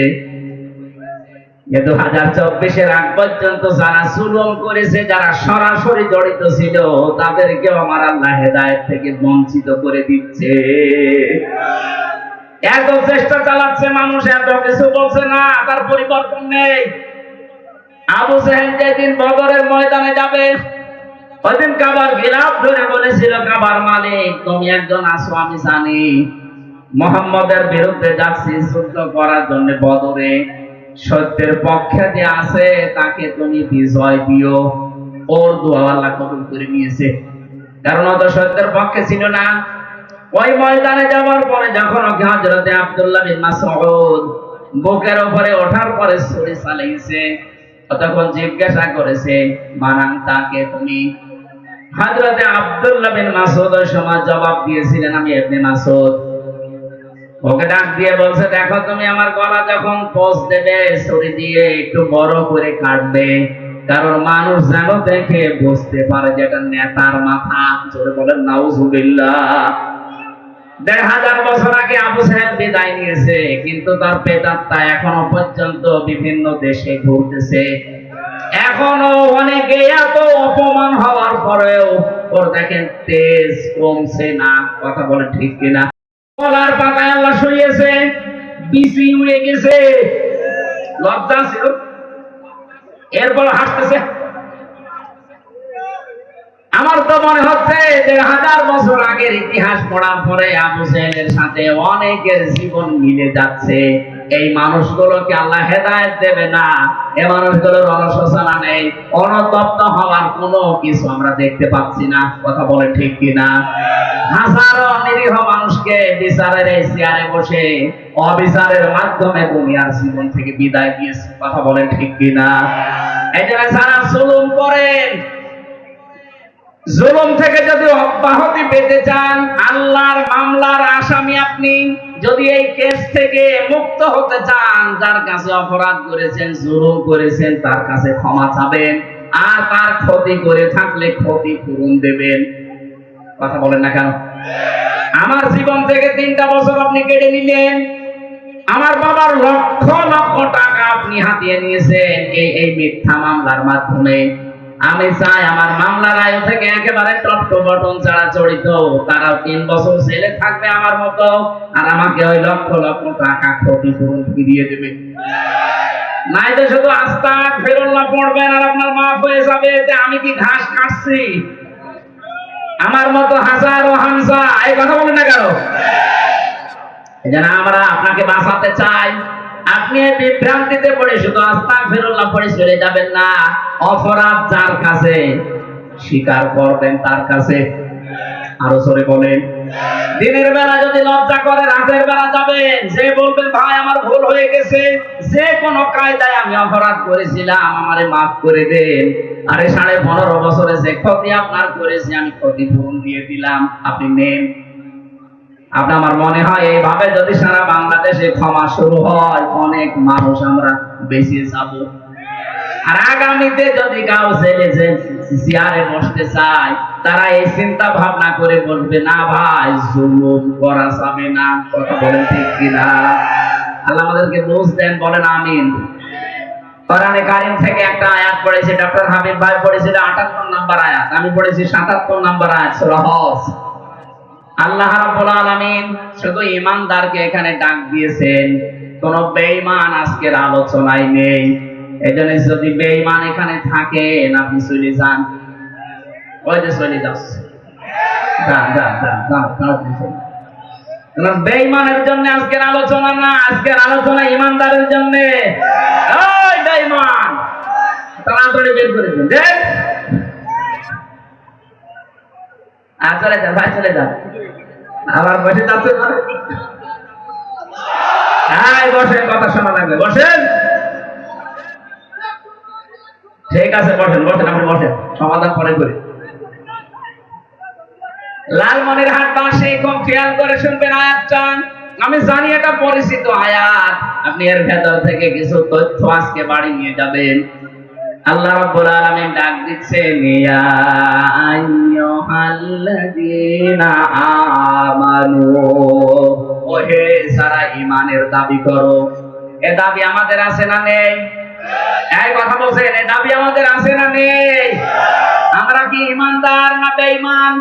2024-এর আগ পর্যন্ত যারা জুলুম করেছে, যারা সরাসরি জড়িত ছিল, তাদেরকেও আমার আল্লাহ হেদায়েত থেকে বঞ্চিত করে দিচ্ছে। এত চেষ্টা চালাচ্ছে মানুষ, এত কিছু বলছে না, তার পরিবর্তন নেই। আবু জেহেল যেদিন বদরের ময়দানে যাবে, ওইদিন কাবার গিলাফ ধরে বলেছিল, কাবার মালিক তুমি একজন আছো আমি জানি, মুহাম্মদের বিরুদ্ধে যাচ্ছি যুদ্ধ করার জন্য বদরে, সত্যের পক্ষে যে আছে তাকে তুমি বিজয় দিও। ওর দোয়া আল্লাহ কবুল করে নিয়েছে, কারণ ও তো সত্যের পক্ষে ছিল না। ওই ময়দানে যাওয়ার পরে যখন হযরতে আব্দুল্লাহ বিন মাসউদ বুকের উপরে ওঠার পরে ছুরি চালিয়েছে, তখন জিজ্ঞাসা করেছে, মানান তাকে তুমি? হযরতে আব্দুল্লাহ বিন মাসউদ ওই সময় জবাব দিয়েছিলেন, আমি ইবনে মাসউদ। ওকে ডাক দিয়ে বলছে, দেখো তুমি আমার গলা যখন পোঁচ দেবে ছুরি দিয়ে একটু বড় করে কাটবে, কারণ মানুষ যেন দেখে বুঝতে পারে যে এটা নেতার মাথা। জোরে বলেন নাউজুবিল্লাহ। ১৫০০ বছর আগে আবু সাহেব বিদায় নিয়েছে, কিন্তু তার প্রেতাত্মা এখনো পর্যন্ত বিভিন্ন দেশে ঘুরতেছে। এখনো অনেকে এত অপমান হওয়ার পরেও ওর দেখেন তেজ কমছে না। কথা বলে ঠিক কিনা? কলার পাতায় আল্লাহ শুইয়েছে, বিচি উড়ে গেছে, লজ্জা ছিল, এরপর হাসতেছে। আমার তো মনে হচ্ছে ১৫০০ বছর আগের ইতিহাস পড়ার পরে আবু জেহেলের সাথে অনেকের জীবন মিলে যাচ্ছে। এই মানুষগুলোকে আল্লাহ হেদায়েত দেবে না, এই মানুষগুলোর অনুশোচনা নেই, অনুতপ্ত হওয়ার কোনো কিছু আমরা দেখতে পাচ্ছি না। কথা বলে ঠিক কিনা? হাজারো নিরীহ মানুষকে বিচারের এই চেয়ারে বসে অবিচারের মাধ্যমে দুনিয়ার জীবন থেকে বিদায় দিয়েছে। কথা বলেন ঠিক কিনা? এই জন্য যারা জুলুম করেন, জুলুম থেকে যদি অব্যাহতি পেতে চান, আল্লাহর মামলার আসামি আপনি, যদি এই কেস থেকে মুক্ত হতে চান, যার কাছে অপরাধ করেছেন, জুলুম করেছেন, তার কাছে ক্ষমা চাবেন, আর তার ক্ষতি করে থাকলে ক্ষতি পূরণ দেবেন। কথা বলেন না কেন? আমার জীবন থেকে 3টা বছর আপনি কেড়ে নিলেন, আমার বাবার লক্ষ লক্ষ টাকা আপনি হাতিয়ে নিয়েছেন এই মিথ্যা মামলার মাধ্যমে। আমি চাই আমার মামলার আয়ু থেকে একেবারে টপ বটন যারা জড়িত, তারাও 3 বছর জেলে থাকবে আমার মতো, আর আমাকে ওই লক্ষ লক্ষ টাকা ক্ষতিপূরণ ফিরিয়ে দেবে। নাইলে শুধু আস্তাগফিরুল্লাহ পড়বেন আর আপনার মাফ হয়ে যাবে। যে আমি কি ঘাস কাটছি? আমার মতো হাজারো হামজা এই কথা বলেন না কেন? এজন্য আমরা আপনাকে বাঁচাতে চাই। আপনি এই বিভ্রান্তিতে পড়ে শুধু আস্তাগফিরুল্লাহ পড়ে চলে যাবেন না। অপরাধ যার কাছে, স্বীকার করবেন তার কাছে। আরো জোরে বলেন। দিনের বেলা যদি লজ্জা করে, রাতের বেলা যাবেন, যে বলবেন ভাই আমার ভুল হয়ে গেছে, যে কোনো কায়দায় আমি অপরাধ করেছিলাম, আমারে মাফ করে দেন। আরে 15.5 বছরে যে ক্ষতি আপনার করেছি আমি ক্ষতিপূরণ দিয়ে দিলাম, আপনি নেন। আমার মনে হয় এইভাবে যদি সারা বাংলাদেশে ক্ষমা শুরু হয়, অনেক মানুষ আমরা বেঁচে যাব। আর আগামীতে যদি কাউ ছেলে যে চেয়ারে বসতে চায়, তারা এই চিন্তা ভাবনা করে বলবে, না ভাই জুলুম করা যাবে না। কথা বলেন ঠিক কিনা? আল্লাহ আমাদেরকে দোষ দেন, বলেন আমিন। কোরআনে কারীম থেকে একটা আয়াত পড়েছে, ডক্টর হাবিব ভাই পড়েছিল 78 নম্বর আয়াত, আমি পড়েছি 77 নম্বর আয়াত, সূরা হজ। আল্লাহ রাব্বুল আলামিন শুধু ঈমানদারকে এখানে ডাক দিয়েছেন, কোন বেঈমান আজকের আলোচনায় নেই। এজন্য যদি বেঈমান এখানে থাকেন, আপনি চলে যান, ওই যে চলে যাচ্ছে, বেঈমানের জন্য আজকের আলোচনা না, আজকের আলোচনা ঈমানদারের জন্য। ওই বেঈমান, তাড়াতাড়ি বের করে দিন। চলে যান ভাই, চলে যান। আবার বসে যাচ্ছে মানে বসেন, কথা শোনা লাগবে, বসেন। ঠিক আছে, বসেন বসেন, আপনি বসেন, সমাধান পরে করি। লালমনিরহাট বাসী খুব খেয়াল করে শুনবেন আয়াতটা। আমি জানি এটা পরিচিত আয়াত, আপনি এর ভেতর থেকে কিছু তথ্য আজকে বাড়ি নিয়ে যাবেন। আল্লাহ রাব্বুল আলামিন ডাক দিচ্ছেন, ইয়া আইয়ুহাল্লাযীনা আমানু, ওহে যারা ঈমানের দাবি করো। এ দাবি আমাদের আছে না নেই? এই কথা বলছেন, এই দাবি আমাদের আছে না নেই? আমরা কি ঈমানদার না বেঈমান?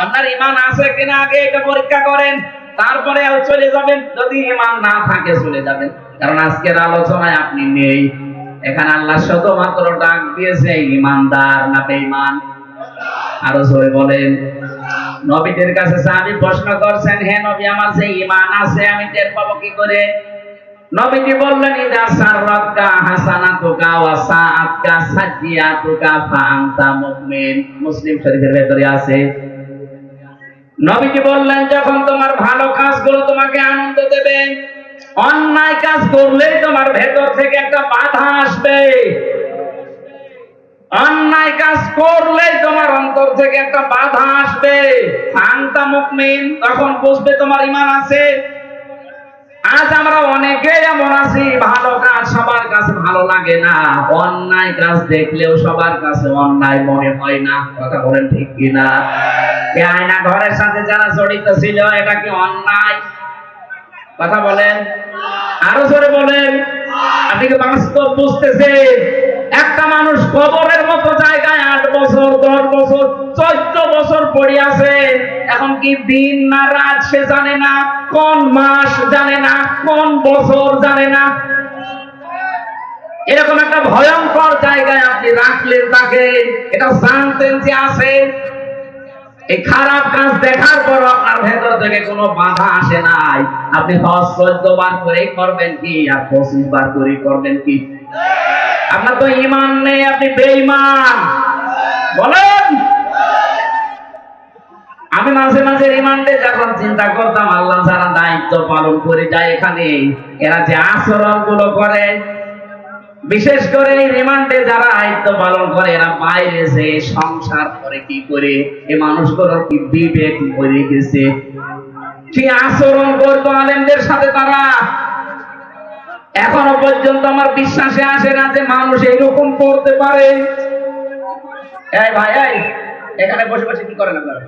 আপনার ঈমান আছে কিনা আগে এটা পরীক্ষা করেন, তারপরে চলে যাবেন। যদি ঈমান না থাকে চলে যাবেন, কারণ আজকের আলোচনায় আপনি নেই। এখানে আল্লাহ শুধুমাত্র ডাক দিয়েছে ঈমানদার না বেঈমান। আরো জোরে বলেন। নবীদের কাছে সাহাবী প্রশ্ন করছেন, হে নবী, আমার যে ঈমান আছে আমি টের পাবো কি করে? নবীজি বললেন, ইদা সাররাকা হাসানাতুকা ওয়া সাআতকা সাজিয়াতুকা ফাআনতা মুমিন। মুসলিম শরীফের ভেতরে আছে। নবীজি বললেন, যখন তোমার ভালো কাজগুলো তোমাকে আনন্দ দেবে, অন্যায় কাজ করলেই তোমার ভেতর থেকে একটা বাধা আসবে। অন্যায় কাজ করলেই তোমার অন্তর থেকে একটা বাধা আসবে। ফাআনতা মুমিন, তখন বুঝবে তোমার ঈমান আছে। আজ আমরা অনেকে এমন আছি, ভালো কাজ সবার কাছে ভালো লাগে না, অন্যায় কাজ দেখলেও সবার কাছে অন্যায় মনে হয় না। কথা বলেন ঠিক কিনা? এই আয়না ঘরের সাথে যারা জড়িত ছিল, এটা কি অন্যায়? কথা বলেন, আরো জোরে বলেন। আপনি কি বাস্তব বুঝতেছেন? একটা মানুষ কবরের মতো জায়গায় 8 বছর 10 বছর 14 বছর পড়ে আছে, এখন কি দিন না রাত সে জানে না, কোন মাস জানে না, কোন বছর জানে না। এরকম একটা ভয়ঙ্কর জায়গায় আপনি রাখলেন তাকে, এটা জানতেন যে আছে। এই খারাপ কাজ দেখার পর আপনার ভেতর থেকে কোনো বাধা আসে নাই। আপনি হজ 14 বার করে করবেন কি, আর 25 বার করে করবেন কি? আপনার তো ঈমান নেই, আপনি বেঈমান। বলেন। আমি মাঝে মাঝে রিমান্ডে যখন চিন্তা করতাম, আল্লাহ যারা দায়িত্ব পালন করে যায় এখানে, এরা যে আচরণ গুলো করে, বিশেষ করে রিমান্ডে যারা দায়িত্ব পালন করে, এরা বাইরে যে সংসার করে কি করে, এই মানুষগুলো কি বিবেক মরে গেছে? কি আচরণ করতো আলেমদের সাথে তারা? এখনো পর্যন্ত আমার বিশ্বাসে আসে না যে মানুষ এইরকম করতে পারে। এই ভাই, এই এখানে বসে বসে কি করেন আপনারা?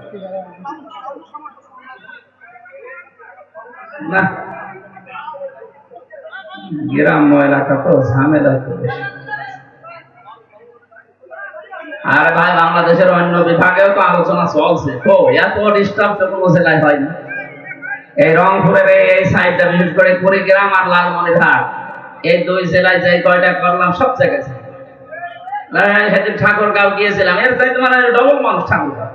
না, গ্রাম্য এলাকা তো ঝামেলা করে। আর ভাই, বাংলাদেশের অন্য বিভাগেও তো আলোচনা চলছে, তো এত ডিস্টার্ব তো কোনো জেলায় হয় না। এই রংপুরের এই সাইডটা, বিশেষ করে কুড়িগ্রাম আর লালমনিরহাট, এই 2 জেলায় যে কয়টা করলাম সব জায়গায়। সেদিন ঠাকুরগাঁও গিয়েছিলাম, এর চাইতে মানে ডবল মানুষ ঠাকুরগাঁও।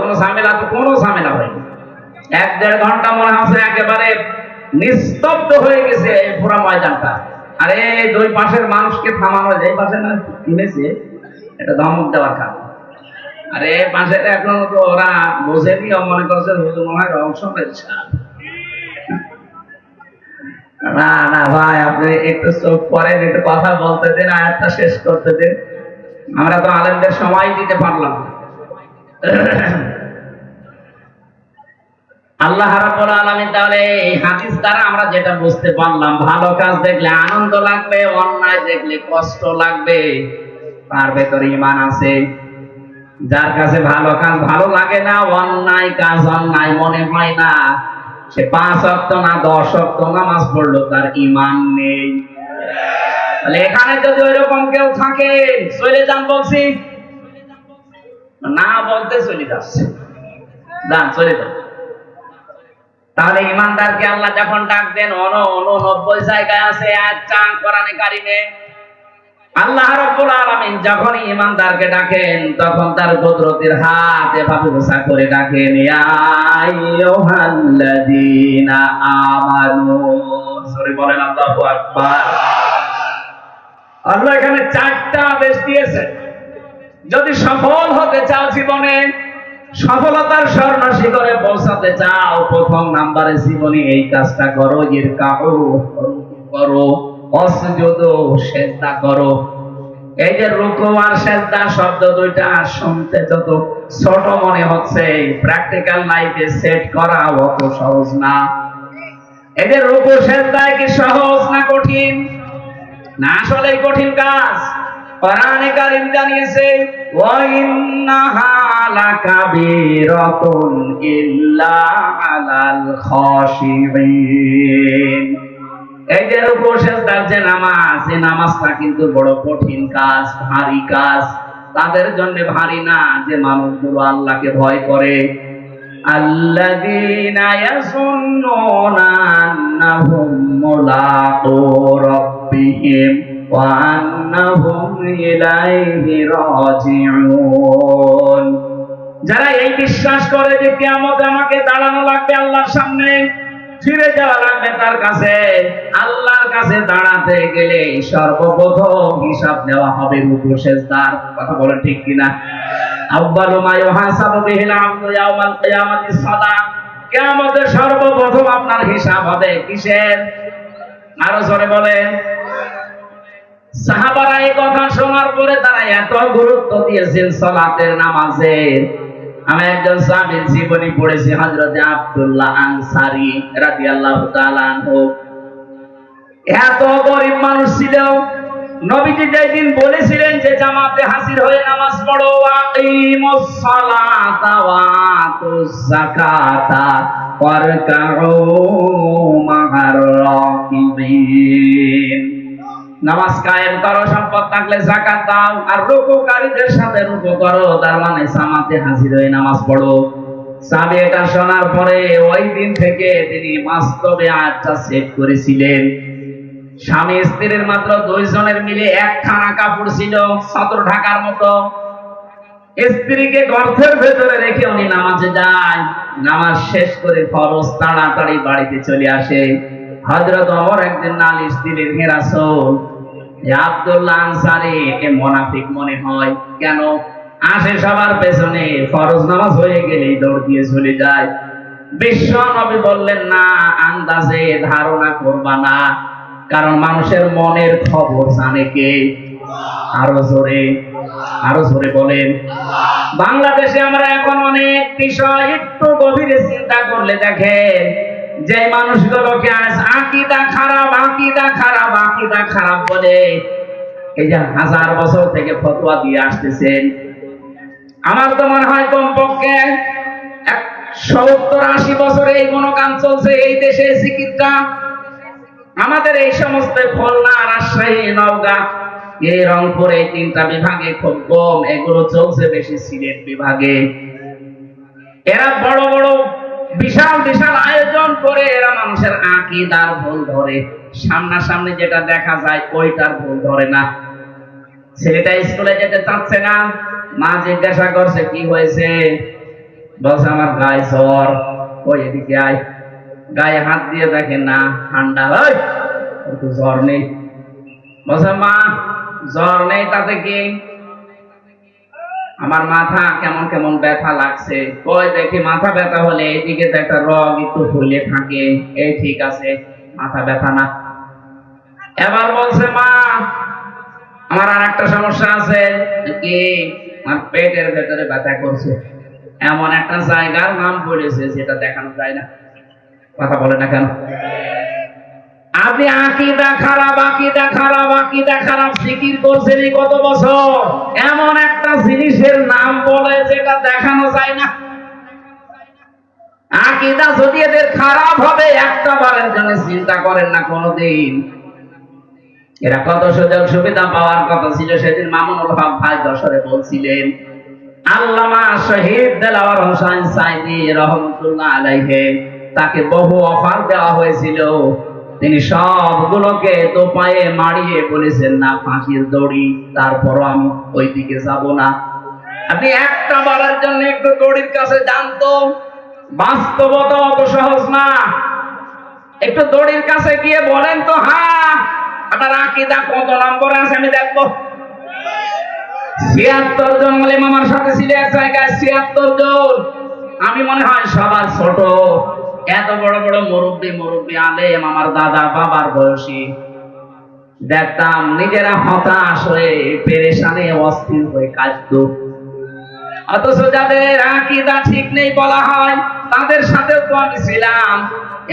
কোনো ঝামেলা তো কোনো ঝামেলা হয়নি। 1-1.5 ঘন্টা মনে হচ্ছে একেবারে নিস্তব্ধ হয়ে গেছে এই পুরো ময়দানটা। আর এই 2 পাশের মানুষকে থামানো যায়, পাশে না কিনেছে, এটা ধমক দেওয়ার কাজ। আর এই পাশে এখন তো ওরা বোঝেনি, মনে করছে হুজুর মনে হয় রং সমস্যা। না না ভাই, আপনি একটু চোখ পড়েন, একটু কথা বলতে দিন, আয়াতটা শেষ করতে দিন। আমরা তো আলেমদের সময় দিতে পারলাম না। আল্লাহ রাব্বুল আলামিন তাহলে এই হাদিস দ্বারা আমরা যেটা বুঝতে পারলাম, ভালো কাজ দেখলে আনন্দ লাগবে, অন্যায় দেখলে কষ্ট লাগবে, তার ভেতরে ঈমান আছে। যার কাছে ভালো কাজ ভালো লাগে না, অন্যায় কাজ অন্যায় মনে হয় না, সে 5 ওয়াক্ত না 10 ওয়াক্ত নামাজ পড়লো, তার ঈমান নেই। তাহলে এখানে যদি ওইরকম কেউ থাকে, চলে যান বলছি না, বলতে চলে যাচ্ছে, যান চলে যান। তাহলে ঈমানদারকে আল্লাহ যখন ডাক দেন, 89 জায়গায় আছে আয়াতটা কোরআনে কারিমে। আল্লাহ রাব্বুল আলামিন যখন ঈমানদারকে ডাকেন, তখন তার কুদরতের হাত এভাবে ঘোষা করে ডাকেন, ইয়া আইয়ুহাল্লাযীনা আমানু। সরি বলেন আল্লাহু আকবার। আল্লাহ এখানে 4টা আদেশ দিয়েছেন। যদি সফল হতে চাও জীবনে, সফলতার স্বর্ণ শিখরে পৌঁছাতে চাও, প্রথম নাম্বারে জীবনে এই কাজটা করো, এর কাউ করো, অসজুদু সেজদা করো। এই যে রুকু আর সেজদা শব্দ দুইটা শুনতে যত ছোট মনে হচ্ছে, প্র্যাকটিক্যাল লাইফে সেট করা অত সহজ না। এই যে রুকু সেজদা কি সহজ না কঠিন? না, আসলে কঠিন কাজ। কোরআনে কারীম জানিয়েছে, ওয়া ইন্নাহা লাকাবীরাতুন ইল্লা আলাল খাশিঈন। এই যে রুকু সিজদার যে নামাজ, এই নামাজটা কিন্তু বড় কঠিন কাজ, ভারী কাজ। তাদের জন্য ভারী না যে মানুষগুলো আল্লাহকে ভয় করে। আল্লাযীনা ইয়াযুন্নুনা আন্নাহুম মুলাকু রাব্বিহিম ওয়া আন্নাহুম ইলাইহি রাজিউন। যারা এই বিশ্বাস করে যে কিয়ামতে আমাকে দাঁড়ানো লাগবে আল্লাহর সামনে, ফিরে যাওয়া লাগবে তার কাছে, আল্লাহর কাছে দাঁড়াতে গেলে সর্বপ্রথম হিসাব দেওয়া হবে রুকু সিজদার। কথা বলেন ঠিক কিনা? আউয়ালু মা ইউহাসাবু বিহিল আবদু ইয়াউমাল কিয়ামাতি সালাত। কিয়ামতে সর্বপ্রথম আপনার হিসাব হবে কিসের? আরো জোরে বলেন। সাহাবারা এই কথা শোনার পরে তারা এত গুরুত্ব দিয়েছেন সালাতের, নামাজের। আমি একজন সাহাবীর জীবনী পড়েছি, হযরতে আব্দুল্লাহ আনসারী রাদিয়াল্লাহু তাআলা আনহু। এত গরিব মানুষ ছিল, নবীজি যেদিন বলেছিলেন যে জামাতে হাজির হয়ে নামাজ পড়ো, আকিমুস সালাতা ওয়া আতুজ যাকাতা ওয়ারকাউ মা'আর রাকিবিন, নামাজ কায়েম করো, সম্পদ থাকলে যাকাত দাও, আর রুকুকারীদের সাথে রুকু করো, তার মানে জামাতে হাজির হয়ে নামাজ পড়ো। সাহাবী এটা শোনার পরে ওই দিন থেকে তিনি বাস্তবে আয়াতটা সেট করেছিলেন। স্বামী স্ত্রীর মাত্র 2 জনের মিলে একখানা কাপড় ছিল, ছাত্র ঢাকার মতো। স্ত্রীকে গর্তের ভেতরে রেখে উনি নামাজে যায়, নামাজ শেষ করে ফরজ তাড়াতাড়ি বাড়িতে চলে আসে। হযরত ওমর একদিন নালিশ দিলেন, হে রাসূল, আব্দুল্লাহ আনসারী একে মুনাফিক মনে হয়, কেন আসে সবার পেছনে, ফরজ নামাজ হয়ে গেলেই দৌড় দিয়ে চলে যায়। বিশ্ব নবী বললেন, না, আন্দাজে ধারণা করবা না, কারণ মানুষের মনের খবর জানে কে? আরো জোরে, আরো জোরে বলেন। বাংলাদেশে আমরা এখন অনেক বিষয় একটু গভীরে চিন্তা করলে দেখেন, যে মানুষগুলোকে আজ আকীদা খারাপ, আকীদা খারাপ, আকীদা খারাপ বলে এই যে 1000 বছর থেকে ফতোয়া দিয়ে আসতেছেন, আমার তো মনে হয় কমপক্ষে 70-80 বছরে এই গুণগান চলছে এই দেশে। চিকিৎসা আমাদের এই সমস্ত খুলনা, রাজশাহী, নওগাঁ, এই রংপুর, এই 3টা বিভাগে খুব কম, এগুলো চলছে বেশি সিলেট বিভাগে। এরা বড় বড় বিশাল বিশাল আয়োজন করে এরা মানুষের আকীদার ভুল ধরে, সামনাসামনি যেটা দেখা যায় ওইটার ভুল ধরে না। ছেলেটা স্কুলে যেতে চাচ্ছে না, মা জিজ্ঞাসা করছে কি হয়েছে, বলছে আমার গায়ে জ্বর। ওই এদিকে আয়, গায়ে হাত দিয়ে দেখেন না ঠান্ডা, জ্বর নেই। বলছে মা জ্বর নেই তাতে কি? আমার মাথা কেমন কেমন ব্যথা লাগছে। কই দেখি, মাথা ব্যথা হলে এইদিকে তো একটা রগ একটু ফুলে থাকে, এই ঠিক আছে, মাথা ব্যথা না। এবার বলছে মা আমার আর একটা সমস্যা আছে। কি? আমার পেটের ভেতরে ব্যথা করছে, এমন একটা জায়গার নাম বলেছে যেটা দেখানো যায় না। কথা বলে না কেন? আপনি আকীদা খারাপ, আকীদা খারাপ, আকীদা খারাপ জিকির করছেন এই কত বছর, এমন একটা জিনিসের নাম বলে যেটা দেখানো যায় না। আকীদা যদি এদের খারাপ হবে, একটা বারের জন্য চিন্তা করেন না কোনদিন। এরা কত সুযোগ সুবিধা পাওয়ার কথা ছিল, সেদিন মামুনুল হক ভাই যশোরে বলছিলেন, আল্লামা শহীদ দেলাওয়ার হোসেন সাইদি রহমাতুল্লাহ আলাইহি, তাকে বহু অফার দেওয়া হয়েছিল, তিনি সবগুলোকে দোপায়ে মারিয়ে বলেছেন না ফাঁসির দড়ি, তারপরও আমি ওই দিকে যাব না। আপনি একটা বারের জন্য একটু দড়ির কাছে যান তো, বাস্তবতা অত সহজ না। একটু দড়ির কাছে গিয়ে বলেন তো, হ্যাঁ আপনার আকীদা কত নম্বর আছে আমি দেখবো। ৭৬ জন আলেম আমার সাথে ছিল এক জায়গায়, ৭৬ জন। আমি মনে হয় সবার ছোট। এত বড় বড় মুরব্বী আলেম আমার দাদা বাবার বয়সী। দেখতাম নিজেরা হতাশ হয়ে পেরেশানে অস্থির হয়ে কাঁদতো, অথচ যাদের আকীদা ঠিক নেই বলা হয় তাদের সাথেও তো আমি ছিলাম।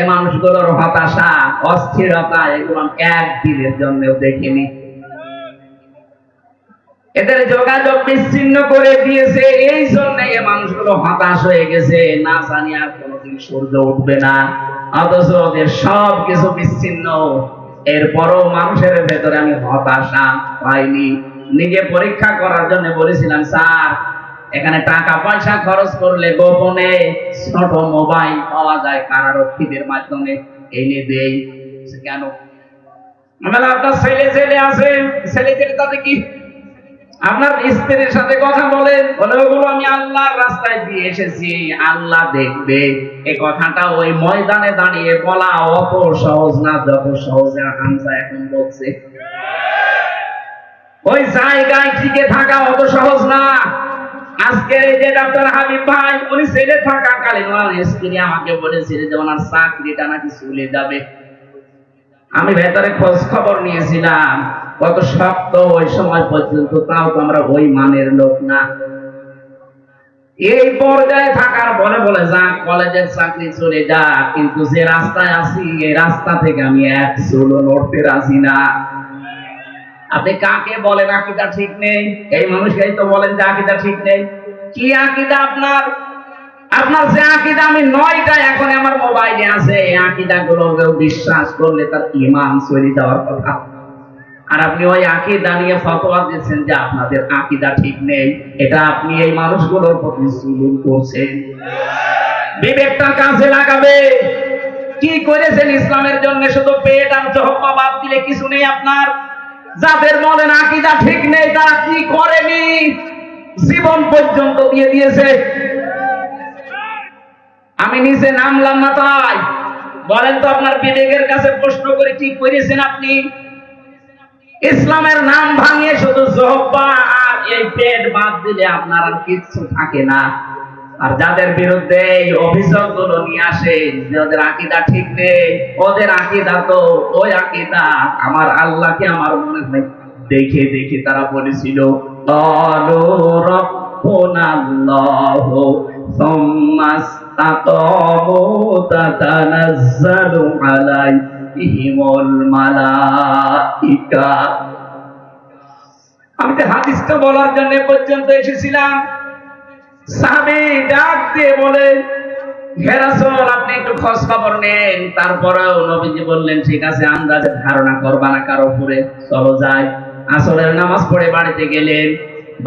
এ মানুষগুলোর হতাশা অস্থিরতা এগুলো একদিনের জন্যও দেখিনি। এদের যোগাযোগ বিচ্ছিন্ন করে দিয়েছে, এই জন্য এ মানুষগুলো হতাশ হয়ে গেছে, না জানি আর কোনোদিন সূর্য উঠবে না। অথচ ওদের সব কিছু বিচ্ছিন্ন, এরপরও মানুষের ভেতরে আমি হতাশা পাইনি। নিজে পরীক্ষা করার জন্য বলেছিলাম, স্যার এখানে টাকা পয়সা খরচ করলে গোপনে ছোট মোবাইল পাওয়া যায় কারারক্ষীদের মাধ্যমে, এনে দেই। কেন? আপনার ছেলে আছে, ছেলে তাতে কি? আপনার স্ত্রীর সাথে কথা বলেন, বলে ওগুলো আমি আল্লাহর রাস্তায় দিয়ে এসেছি, আল্লাহ দেখবে। এই কথাটা ওই ময়দানে দাঁড়িয়ে বলা অত সহজ না যত সহজে হামজা এখন বলছে। ওই জায়গায় টিকে থাকা অত সহজ না। আজকে এই যে ডক্টর হাবিব ভাই, উনি ছেলে থাকাকালীন ওনার স্ত্রী আমাকে বলেছিলেন যে ওনার চাকরিটা নাকি চলে যাবে। আমি ভেতরে খোঁজ খবর নিয়েছিলাম কত শক্ত ওই সময় পর্যন্ত, তাও তো আমরা ওই মানের লোক না। এই পর্যায়ে থাকার পরে বলে যা কলেজের চাকরি চলে যা, কিন্তু যে রাস্তায় আছি এই রাস্তা থেকে আমি এক চুলো নড়তে রাজি না। আপনি কাকে বলেন আকীদা ঠিক নেই? এই মানুষকেই তো বলেন যে আকীদা ঠিক নেই। কি আকীদা আপনার? আপনার যে আকীদা আমি ৯টা এখন আমার মোবাইলে আছে, এই আকীদা গুলো কেউ বিশ্বাস করলে তার ঈমান চলে যাওয়ার কথা। আর আপনি ওই আকীদা নিয়ে ফতোয়া দিচ্ছেন যে আপনাদের আকীদা ঠিক নেই। এটা আপনি এই মানুষগুলোর প্রতি জুলুম করছেন। বিবেকটা কাজে লাগাবে। কি করেছেন ইসলামের জন্য? শুধু পেট আর জহ্বা বাদ দিলে কিছু নেই আপনার। যাদের বলেন আকীদা ঠিক নেই তারা কি করেনি? জীবন পর্যন্ত দিয়ে দিয়েছে। আমি নিজে নামলাম না তাই বলেন তো, আপনার বিবেকের কাছে প্রশ্ন করে কি করেছেন আপনি? ইসলামের নাম ভাঙিয়ে শুধু জহ্বা আর এই পেট বাদ দিলে আপনার আর কিচ্ছু থাকে না। আর যাদের বিরুদ্ধে এই অভিযোগগুলো নিয়ে আসেন যে ওদের আকীদা ঠিক নেই, ওদের আকীদা তো ওই আকীদা আমার আল্লাহকে আমার মনে হয় দেখে দেখে তারা বলেছিল ক্বালু রাব্বুনাল্লাহু সুম্মা ইসতাকামু তাতানাজ্জালু আলাইহিমুল মালাইকা। আমি তো হাদিসটা বলার জন্য পর্যন্ত এসেছিলাম। সাহাবী ডাক দিয়ে বলে, হে রাসূল আপনি একটু খোঁজ খবর নেন। তারপরেও নবীজি বললেন, ঠিক আছে আন্দাজে ধারণা করবা না কারো উপরে, চলো যাই। আসরের নামাজ পড়ে বাড়িতে গেলেন,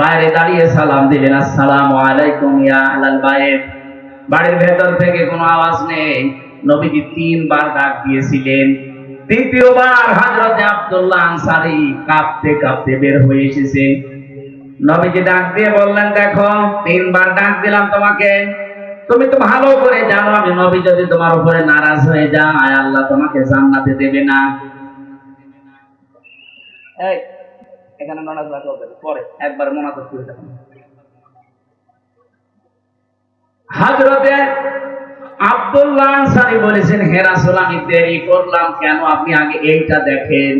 বাইরে দাঁড়িয়ে সালাম দিলেন, আসসালামু আলাইকুম ইয়া আহলাল বাইত। বাড়ির ভেতর থেকে কোনো আওয়াজ নেই। নবীজি ৩ বার ডাক দিয়েছিলেন। তৃতীয়বার হযরত আব্দুল্লাহ আনসারী কাঁপতে কাঁপতে বের হয়ে এসেছে। নবীজি ডাক দিয়ে বললেন, দেখো ৩ বার ডাক দিলাম তোমাকে, তুমি তো ভালো করে জানো আমি নবী যদি তোমার উপরে নারাজ হয়ে যায় আল্লাহ তোমাকে জান্নাতে দেবে না। এই এখানে নারাজ না করবে, পরে একবার মোনাজাত করে দেখো। হযরতে আব্দুল্লাহ আনসারী বলেছেন, হে রাসূল আমি দেরি করলাম কেন, আপনি আগে এইটা দেখেন।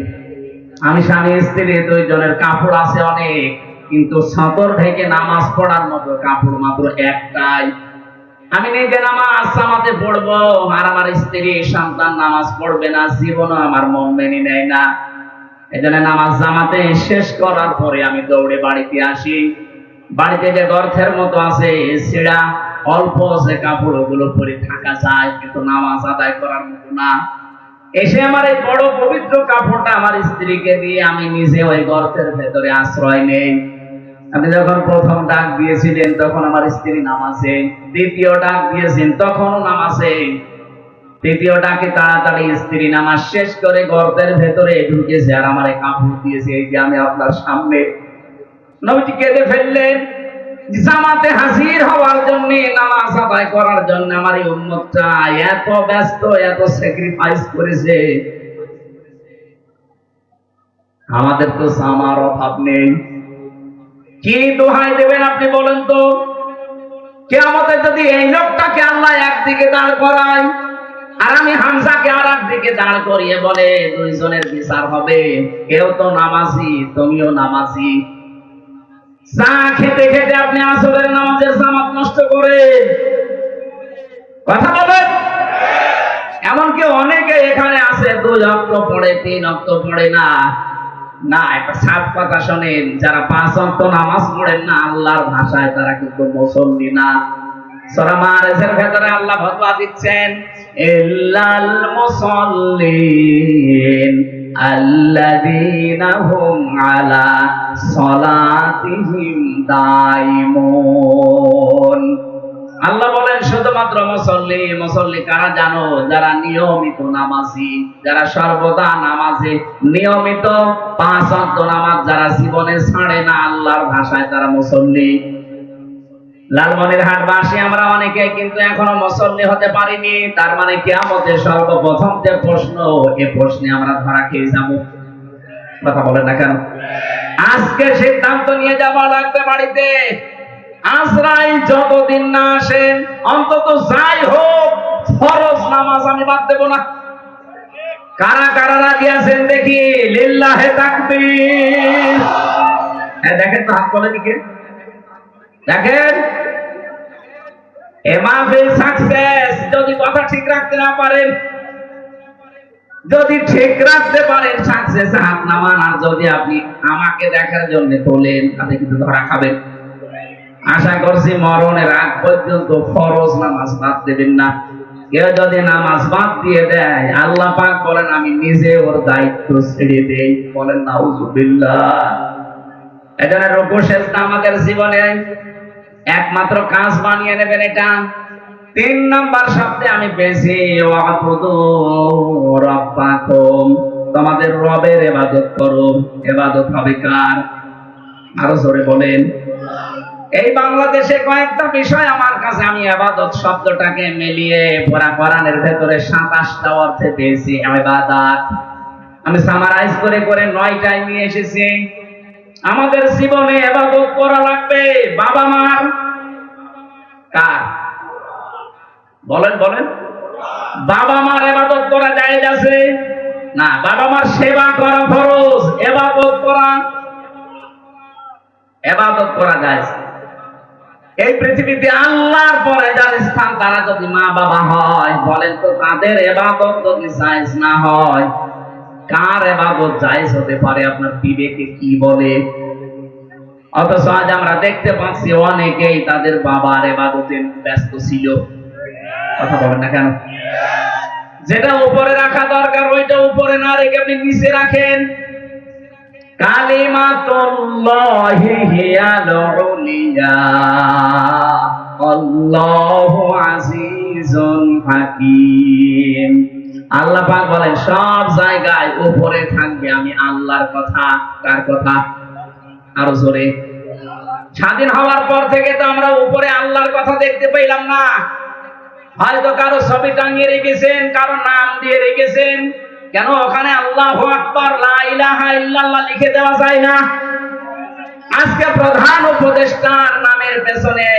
আমি স্বামী স্ত্রী ২ জনের কাপড় আছে অনেক, কিন্তু সতর ঢেকে নামাজ পড়ার মতো কাপড় মাত্র একটাই। আমি নিজে নামাজ জামাতে পড়বো আর আমার স্ত্রী সন্তান নামাজ পড়বে না, জীবনও আমার মন মেনে নেয় না। এজন্য নামাজ জামাতে শেষ করার পরে আমি দৌড়ে বাড়িতে আসি। বাড়িতে যে গর্তের মতো আছে ছেঁড়া অল্প যে কাপড় ওগুলো পরে থাকা যায়, কিন্তু নামাজ আদায় করার মতো না। এসে আমার এই বড় পবিত্র কাপড়টা আমার স্ত্রীকে দিয়ে আমি নিজে ওই গর্তের ভেতরে আশ্রয় নেই। আপনি যখন প্রথম ডাক দিয়েছিলেন তখন আমার স্ত্রী নামাজে, দ্বিতীয় ডাক দিয়েছেন তখনও নামাজে, তৃতীয় ডাকে তাড়াতাড়ি স্ত্রী নামাজ শেষ করে গর্তের ভেতরে ঢুকেছে আর আমার কাপড় দিয়েছে, এই যে আমি আপনার সামনে। নবীজি কেঁদে ফেললেন। জামাতে হাজির হওয়ার জন্য, নামাজ আদায় করার জন্য আমার এই উম্মতটা এত ব্যস্ত, এত স্যাক্রিফাইস করেছে। আমাদের তো জামার অভাব নেই। কি দোহাই দেবেন আপনি বলেন তো? কিয়ামতে যদি এই লোকটাকে আল্লাহ একদিকে দাঁড় করায় আর আমি হামজাকে আর একদিকে দাঁড় করিয়ে বলে দুইজনের বিচার হবে, কেউ তো নামাজি, তুমিও নামাজি, চা খেতে খেতে আপনি আসরের নামাজের জামাত নষ্ট করেন, কথা বলেন। এমনকি অনেকে এখানে আছে 2 ওয়াক্ত পড়ে, 3 ওয়াক্ত পড়ে না। না, একটা সাফ কথা শোনেন, যারা 5 ওয়াক্ত নামাজ পড়েন না আল্লাহর ভাষায় তারা কিন্তু মুসল্লি না। সূরা মাআরিজের ভেতরে আল্লাহ ফতোয়া দিচ্ছেন, ইল্লাল মুসাল্লিন আল্লাযীনা হুম আলা সালাতিহিম দাইমুন। আল্লাহ বলেন শুধুমাত্র মুসল্লি। মুসল্লি কারা জানো? যারা নিয়মিত নামাজি, যারা সর্বদা নামাজে নিয়মিত 5 ওয়াক্ত নামাজ যারা জীবনে ছাড়ে না, আল্লাহর ভাষায় তারা মুসল্লি। লালমনিরহাটবাসী আমরা অনেকে কিন্তু এখনো মুসল্লি হতে পারিনি। তার মানে কিয়ামতে সর্বপ্রথম যে প্রশ্ন, এই প্রশ্নে আমরা ধরা খেয়ে যাব। কথা বলেন না কেন? আজকে সিদ্ধান্ত নিয়ে যাওয়া লাগবে বাড়িতে, আজরাইল যতদিন না আসেন অন্তত যাই হোক ফরজ নামাজ আমি বাদ দেব না। কারা কারা রাজি আছেন দেখি? লিল্লাহে তাকবীর। দেখেন তো, হাত তোলেন দিকে দেখেন। এ মাহফিল সাকসেস যদি কথা ঠিক রাখতে না পারেন, যদি ঠিক রাখতে পারেন সাকসেস হাত নামান। আর যদি আপনি আমাকে দেখার জন্য তোলেন তাহলে কিন্তু ধরা খাবেন। আশা করছি মরণের আগ পর্যন্ত ফরজ নামাজ বাদ দেবেন না। কেউ যদি নামাজ বাদ দিয়ে দেয় আল্লাহ পাক বলেন আমি নিজে ওর দায়িত্ব ছেড়ে দেই। বলেন নাউজুবিল্লাহ। এজন্য রুকু সিজদা আমাদের জীবনে একমাত্র কাজ বানিয়ে নেবেন এটা। 3 নাম্বার শব্দে আমি পেয়েছি ওয়াবুদু রাব্বাকুম, তোমাদের রবের ইবাদত করো। ইবাদত হবে কার? আরো জোরে বলেন। এই বাংলাদেশে কয়েকটা বিষয় আমার কাছে, আমি ইবাদত শব্দটাকে মিলিয়ে পুরা কোরআনের ভেতরে 27টা অর্থে পেয়েছি ইবাদত। আমি সামারাইজ করে করে 9টায় নিয়ে এসেছি। আমাদের জীবনে ইবাদত করা লাগবে। বাবা মার কার? বলেন বলেন। বাবা মার ইবাদত করা জায়েজ আছে না? বাবা মার সেবা করা ফরজ, ইবাদত করা জায়েজ। এই পৃথিবীতে আল্লাহর পরে যার স্থান তারা যদি মা বাবা হয়, বলেন তো তাদের ইবাদত যদি জায়েজ না হয়, কার ইবাদত জায়েজ হতে পারে? আপনার বিবেকে কি বলে? অথচ আজ আমরা দেখতে পাচ্ছি অনেকেই তাদের বাবার ইবাদতে ব্যস্ত ছিল। কথা বলেন না কেন? যেটা উপরে রাখা দরকার ওইটা উপরে না রেখে আপনি নিচে রাখেন। কালিমাতুল্লাহি হিয়াল উলিয়া আল্লাহু আজিজুন হাকীম। আল্লাহ পাক বলেন সব জায়গায় উপরে থাকবে আমি আল্লাহর কথা। কার কথা? আরো জোরে। স্বাধীন হওয়ার পর থেকে তো আমরা উপরে আল্লাহর কথা দেখতে পেলাম না। হয়তো কারো ছবি টাঙিয়ে রেখেছেন, কারো নাম দিয়ে রেখেছেন। কেন ওখানে আল্লাহু আকবার লা ইলাহা ইল্লাল্লাহ লিখে দেওয়া যায় না? আজকে প্রধান উপদেষ্টার নামের পেছনে,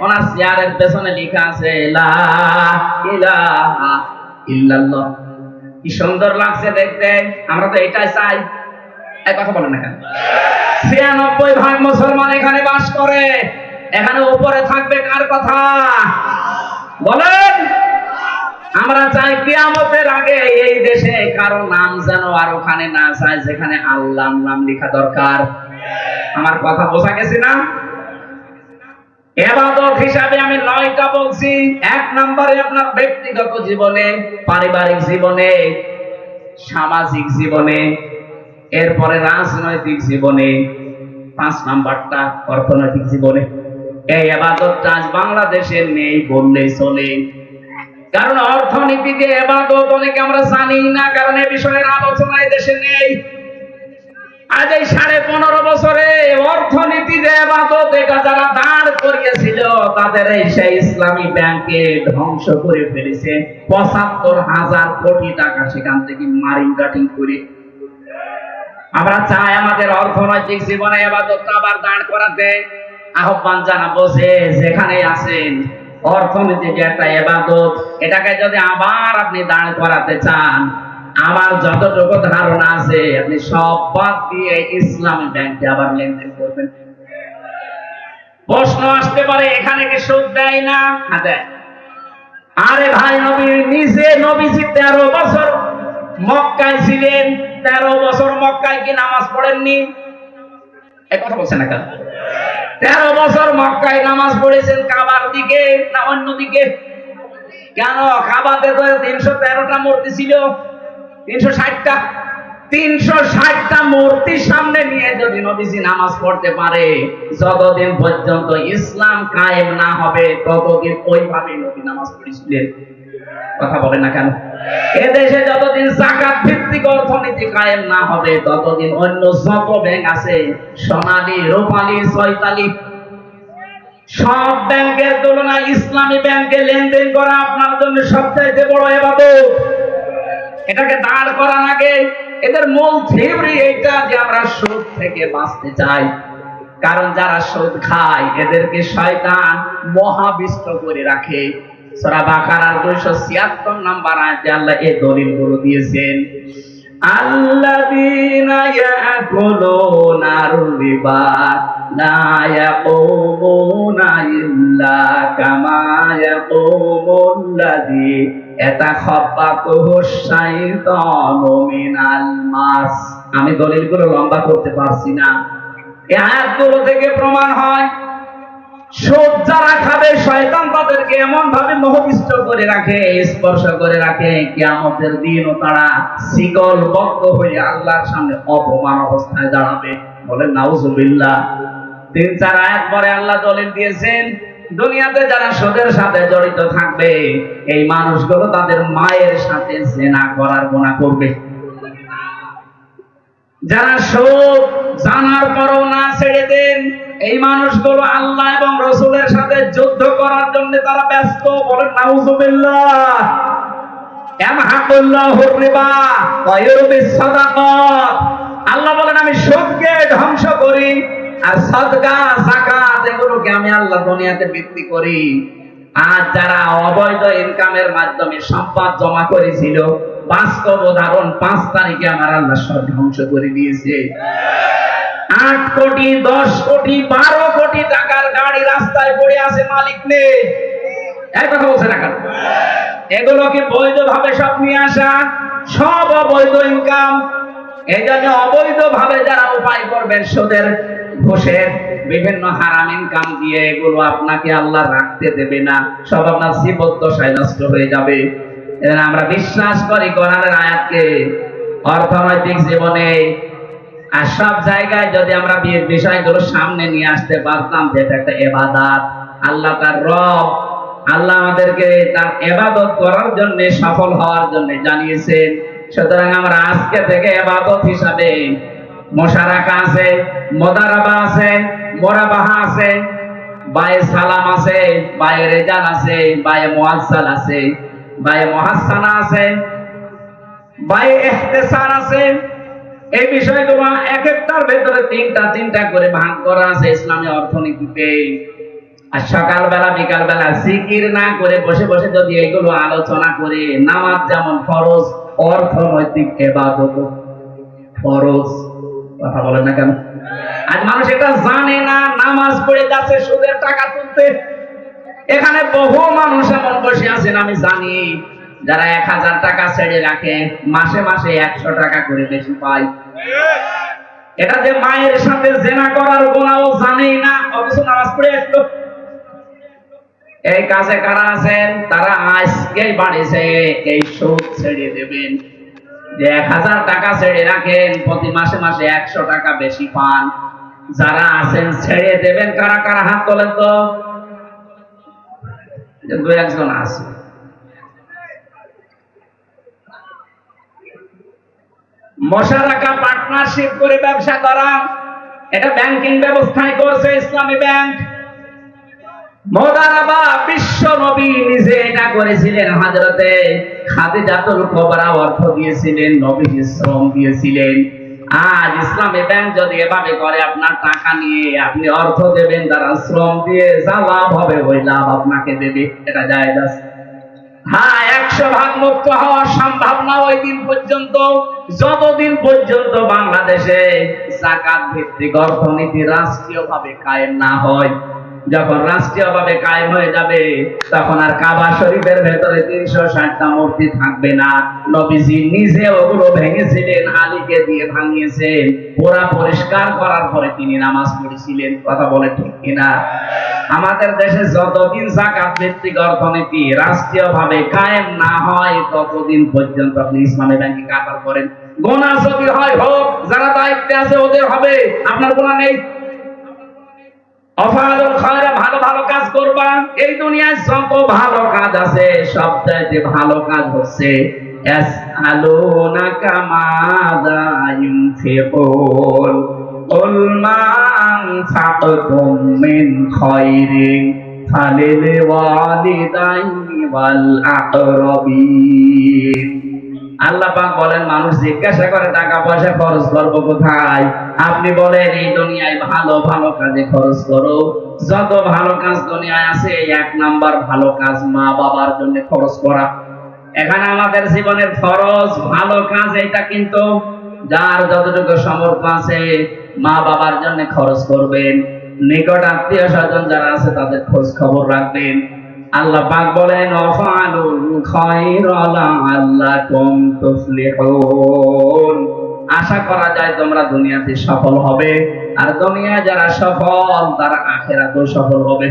ওনার চেয়ারের পেছনে লেখা আছে লা ইলাহা ইল্লাল্লাহ। কি সুন্দর লাগছে দেখতে। আমরা তো এটাই চাই। এই কথা বলেন না কেন? 96% মুসলমান এখানে বাস করে। এখানে উপরে থাকবে কার কথা বলেন? আমরা চাই কিয়ামতের আগে এই দেশে কারো নাম যেন আর ওখানে না যায় যেখানে আল্লাহর নাম লেখা দরকার। আমার কথা বোঝা গেছে না? ইবাদত হিসাবে আমি 9টা বলছি। 1 নম্বরে আপনার ব্যক্তিগত জীবনে, পারিবারিক জীবনে, সামাজিক জীবনে, এরপরে রাজনৈতিক জীবনে, 5 নাম্বারটা অর্থনৈতিক জীবনে। এই ইবাদতটা আজ বাংলাদেশে নেই বললেই চলে। কারণ অর্থনীতিতে ইবাদত অনেকে আমরা জানি না, কারণ এই বিষয়ের আলোচনা এই দেশে নেই। আজ এই 15.5 বছরে অর্থনীতিতে ইবাদত এটা যারা দাঁড় করিয়েছিল তাদের এই সেই ইসলামী ব্যাংকে ধ্বংস করে ফেলেছে। 75,000 কোটি টাকা সেখান থেকে মারিং কাটিং করে আমরা চাই আমাদের অর্থনৈতিক জীবনে ইবাদতটা আবার দাঁড় করাতে। আহ্বান জানাবো যে যেখানে আছেন, অর্থনীতি যে একটা ইবাদত, এটাকে যদি আবার আপনি দাঁড় করাতে চান, আমার যতটুকু ধারণা আছে আপনি সব বাদ দিয়ে ইসলামী ব্যাংকে আবার লেনদেন করবেন। প্রশ্ন আসতে পারে এখানে কি সুদ দেয় না? হ্যাঁ দেয়। আরে ভাই, নবীজি 13 বছর মক্কায় ছিলেন, 13 বছর মক্কায় কি নামাজ পড়েননি? এই কথা বলছেন না কেন? 13 বছর মক্কায় নামাজ পড়েছেন কাবার দিকে না অন্য দিকে? কেন? কাবাতে তো 313টা মূর্তি ছিল, 360টা। 360টা মূর্তির সামনে নিয়ে যদি নবীজি নামাজ পড়তে পারে, যতদিন পর্যন্ত ইসলাম কায়েম না হবে ততদিন ওইভাবে নবী নামাজ পড়েছিলেন। কথা বলেন না কেন? এদেশে যতদিন যাকাত ভিত্তিক অর্থনীতি কায়েম না হবে ততদিন অন্য যত ব্যাংক আছে, সোনালী, রূপালী, চৈতালি, সব ব্যাংকের তুলনায় ইসলামী ব্যাংকে লেনদেন করা আপনার জন্য সবচাইতে বড় ইবাদত। এটাকে দাঁড় করার আগে এদের মূল থিওরি এইটা যে আমরা সুদ থেকে বাঁচতে চাই। কারণ যারা সুদ খায় এদেরকে শয়তান মহাবিষ্ট করে রাখে। সূরা বাকারার 276 নম্বর আয়াতে আল্লাহ এই দলিলগুলো দিয়েছেন। আল্লাযীনা ইয়াকুলুনার রিবা লা ইয়াকুমুনা ইল্লা কামা ইয়াকুমুল্লাযী ইয়াতাখাব্বাতুহুশ শাইতানু মিনাল মাস। আমি দলিলগুলো লম্বা করতে পারছি না। এই আয়াতগুলো থেকে প্রমাণ হয় সুদ যারা খাবে শয়তান তাদেরকে এমন ভাবে মোহবিষ্ট করে রাখে, স্পর্শ করে রাখে, কিয়ামতের দিনও তারা শিকলবদ্ধ হয়ে আল্লাহর সামনে অপমান অবস্থায় দাঁড়াবে। বলেন নাউজুবিল্লাহ। 3-4 আয়াত পরে আল্লাহ দলিল দিয়েছেন দুনিয়াতে যারা সুদের সাথে জড়িত থাকবে এই মানুষগুলো তাদের মায়ের সাথে জিনা করার গুনাহ করবে। যারা সুদ জানার পরও না ছেড়ে দেন এই মানুষগুলো আল্লাহ এবং রাসূলের সাথে যুদ্ধ করার জন্য তারা ব্যস্ত। বলেন নাউজুবিল্লাহ। ইয়ামহাকুল্লাহুর রিবা ওয়া ইউরবিস সাদাকাত। আল্লাহ বলেন আমি সুদকে ধ্বংস করি আর সাদকা, যাকাত এগুলোকে আমি আল্লাহ দুনিয়াতে বৃদ্ধি করি। আর যারা অবৈধ ইনকামের মাধ্যমে সম্পদ জমা করেছিল, বাস্তব উদাহরণ 5 তারিখে আমার আল্লাহ সব ধ্বংস করে দিয়েছে। 8 কোটি, 10 কোটি, 12 কোটি টাকার গাড়ি রাস্তায় পড়ে আছে, মালিক নেই। এই কথা বলছে না কেন? এগুলোকে বৈধভাবে সব নিয়ে আসা, সব অবৈধ ইনকাম। এই জন্য অবৈধভাবে যারা উপায় করবেন সুদের, ঘুষের, বিভিন্ন হারাম ইনকাম দিয়ে, এগুলো আপনাকে আল্লাহ রাখতে দেবে না, সব আপনার জীবদ্দশায় নষ্ট হয়ে যাবে। এজন্য আমরা বিশ্বাস করি কোরআনের আয়াতকে অর্থনৈতিক জীবনে আর সব জায়গায় যদি আমরা বিয়ের বিষয়গুলো সামনে নিয়ে আসতে পারতাম, যেটা একটা ইবাদত, আল্লাহ তার রব, আল্লাহ আমাদেরকে তার ইবাদত করার জন্য, সফল হওয়ার জন্য জানিয়েছেন। সুতরাং আমরা আজকে থেকে ইবাদত হিসাবে মুশারাকা আছে, মুদারাবা আছে, মুরাবাহা আছে, বায়ে সালাম আছে, বায়ে রেজাল আছে, বায়ে মুআসসাল আছে, বায়ে মুহাসসানা আছে, বায়ে ইহতিসার আছে। এই বিষয়গুলো এক একটার ভেতরে 3টা করে ভাগ করা আছে ইসলামী অর্থনীতিতে। আর সকালবেলা বিকালবেলা জিকির না করে বসে বসে যদি এগুলো আলোচনা করে, নামাজ যেমন ফরজ, অর্থনৈতিক ইবাদত ফরজ। কথা বলেন না কেন? আজ মানুষ এটা জানে না, নামাজ পড়ে যাচ্ছে সুদের টাকা তুলতে। এখানে বহু মানুষ এমন বসে আছেন আমি জানি, যারা 1000 টাকা ছেড়ে রাখে মাসে মাসে 100 টাকা করে বেশি পায়। এটা যে মায়ের সাথে জিনা করার গুনাহও জানেই না, অথচ নামাজ পড়ে আসলো। এই কাজে কারা আছেন? তারা আজকেই বাড়িছে এই সুদ ছেড়ে দেবেন। যে 1000 টাকা ছেড়ে রাখেন, প্রতি মাসে মাসে 100 টাকা বেশি পান। যারা আছেন ছেড়ে দেবেন কারা কারা? হাত তোলেন তো। 2-1 আছে। মুশারাকা, পার্টনারশিপ করে ব্যবসা করা, এটা ব্যাংকিং ব্যবস্থায় করছে ইসলামী ব্যাংক। মুদারাবা বিশ্ব নবী নিজে এটা করেছিলেন। হযরতে খাদিজাতুল কুবরা অর্থ দিয়েছিলেন, নবীজি শ্রম দিয়েছিলেন। আজ ইসলামী ব্যাংক যদি এভাবে করে, আপনার টাকা নিয়ে আপনি অর্থ দেবেন, যারা শ্রম দিয়ে যা লাভ হবে ওই লাভ আপনাকে দেবে, এটা জায়েজ আছে। হ্যাঁ, 100% মুক্ত হওয়া সম্ভব না ওই দিন পর্যন্ত, যতদিন পর্যন্ত বাংলাদেশে যাকাত ভিত্তিক অর্থনীতি রাষ্ট্রীয়ভাবে কায়েম না হয়। যখন রাষ্ট্রীয়ভাবে কায়েম হয়ে যাবে, তখন আর কাবা শরীফের ভেতরে 360টা মূর্তি থাকবে না। নবীজি নিজে ওগুলো ভেঙেছিলেন, আলীকে দিয়ে ভাঙিয়েছেন, পুরা পরিষ্কার করার পরে তিনি নামাজ পড়েছিলেন। কথা বলে ঠিক কিনা? আমাদের দেশে যতদিন যাকাত ভিত্তিক অর্থনীতি রাষ্ট্রীয়ভাবে কায়েম না হয়, ততদিন পর্যন্ত আপনি ইসলামী ব্যাংকে কারবার করেন। গোনা যদি হয় হোক, যারা দায়িত্বে আছে ওদের হবে, আপনার গোনা নেই। অফালুল খায়রা, ভালো ভালো কাজ করবা। এই দুনিয়ায় যত ভালো কাজ আছে, সবচাইতে ভালো কাজ হচ্ছে ইয়াসআলুনাকা মাযা ইউনফিকুন কুল মা আনফাকতুম মিন খায়রিন ফালিল ওয়ালিদাইনি ওয়াল আকরাবিন। আল্লাহ পাক বলেন, মানুষ জিজ্ঞাসা করে টাকা পয়সা খরচ করবো কোথায়, আপনি বলেন এই দুনিয়ায় ভালো ভালো কাজে খরচ করো। যত ভালো কাজ দুনিয়ায় আছে, 1 নাম্বার ভালো কাজ মা বাবার জন্য খরচ করা। এখানে আমাদের জীবনের ফরজ ভালো কাজ এটা, কিন্তু যার যতটুকু সামর্থ্য আছে মা বাবার জন্য খরচ করবেন, নিকট আত্মীয় স্বজন যারা আছে তাদের খোঁজ খবর রাখবেন। আল্লাহ পাক বলেন, ওয়াফালুল খায়রা লাআল্লাকুম তুফলিহুন। আশা করা যায় তোমরা দুনিয়াতে সফল হবে, আর দুনিয়া যারা সফল তারা আখিরাতেও সফল হবে।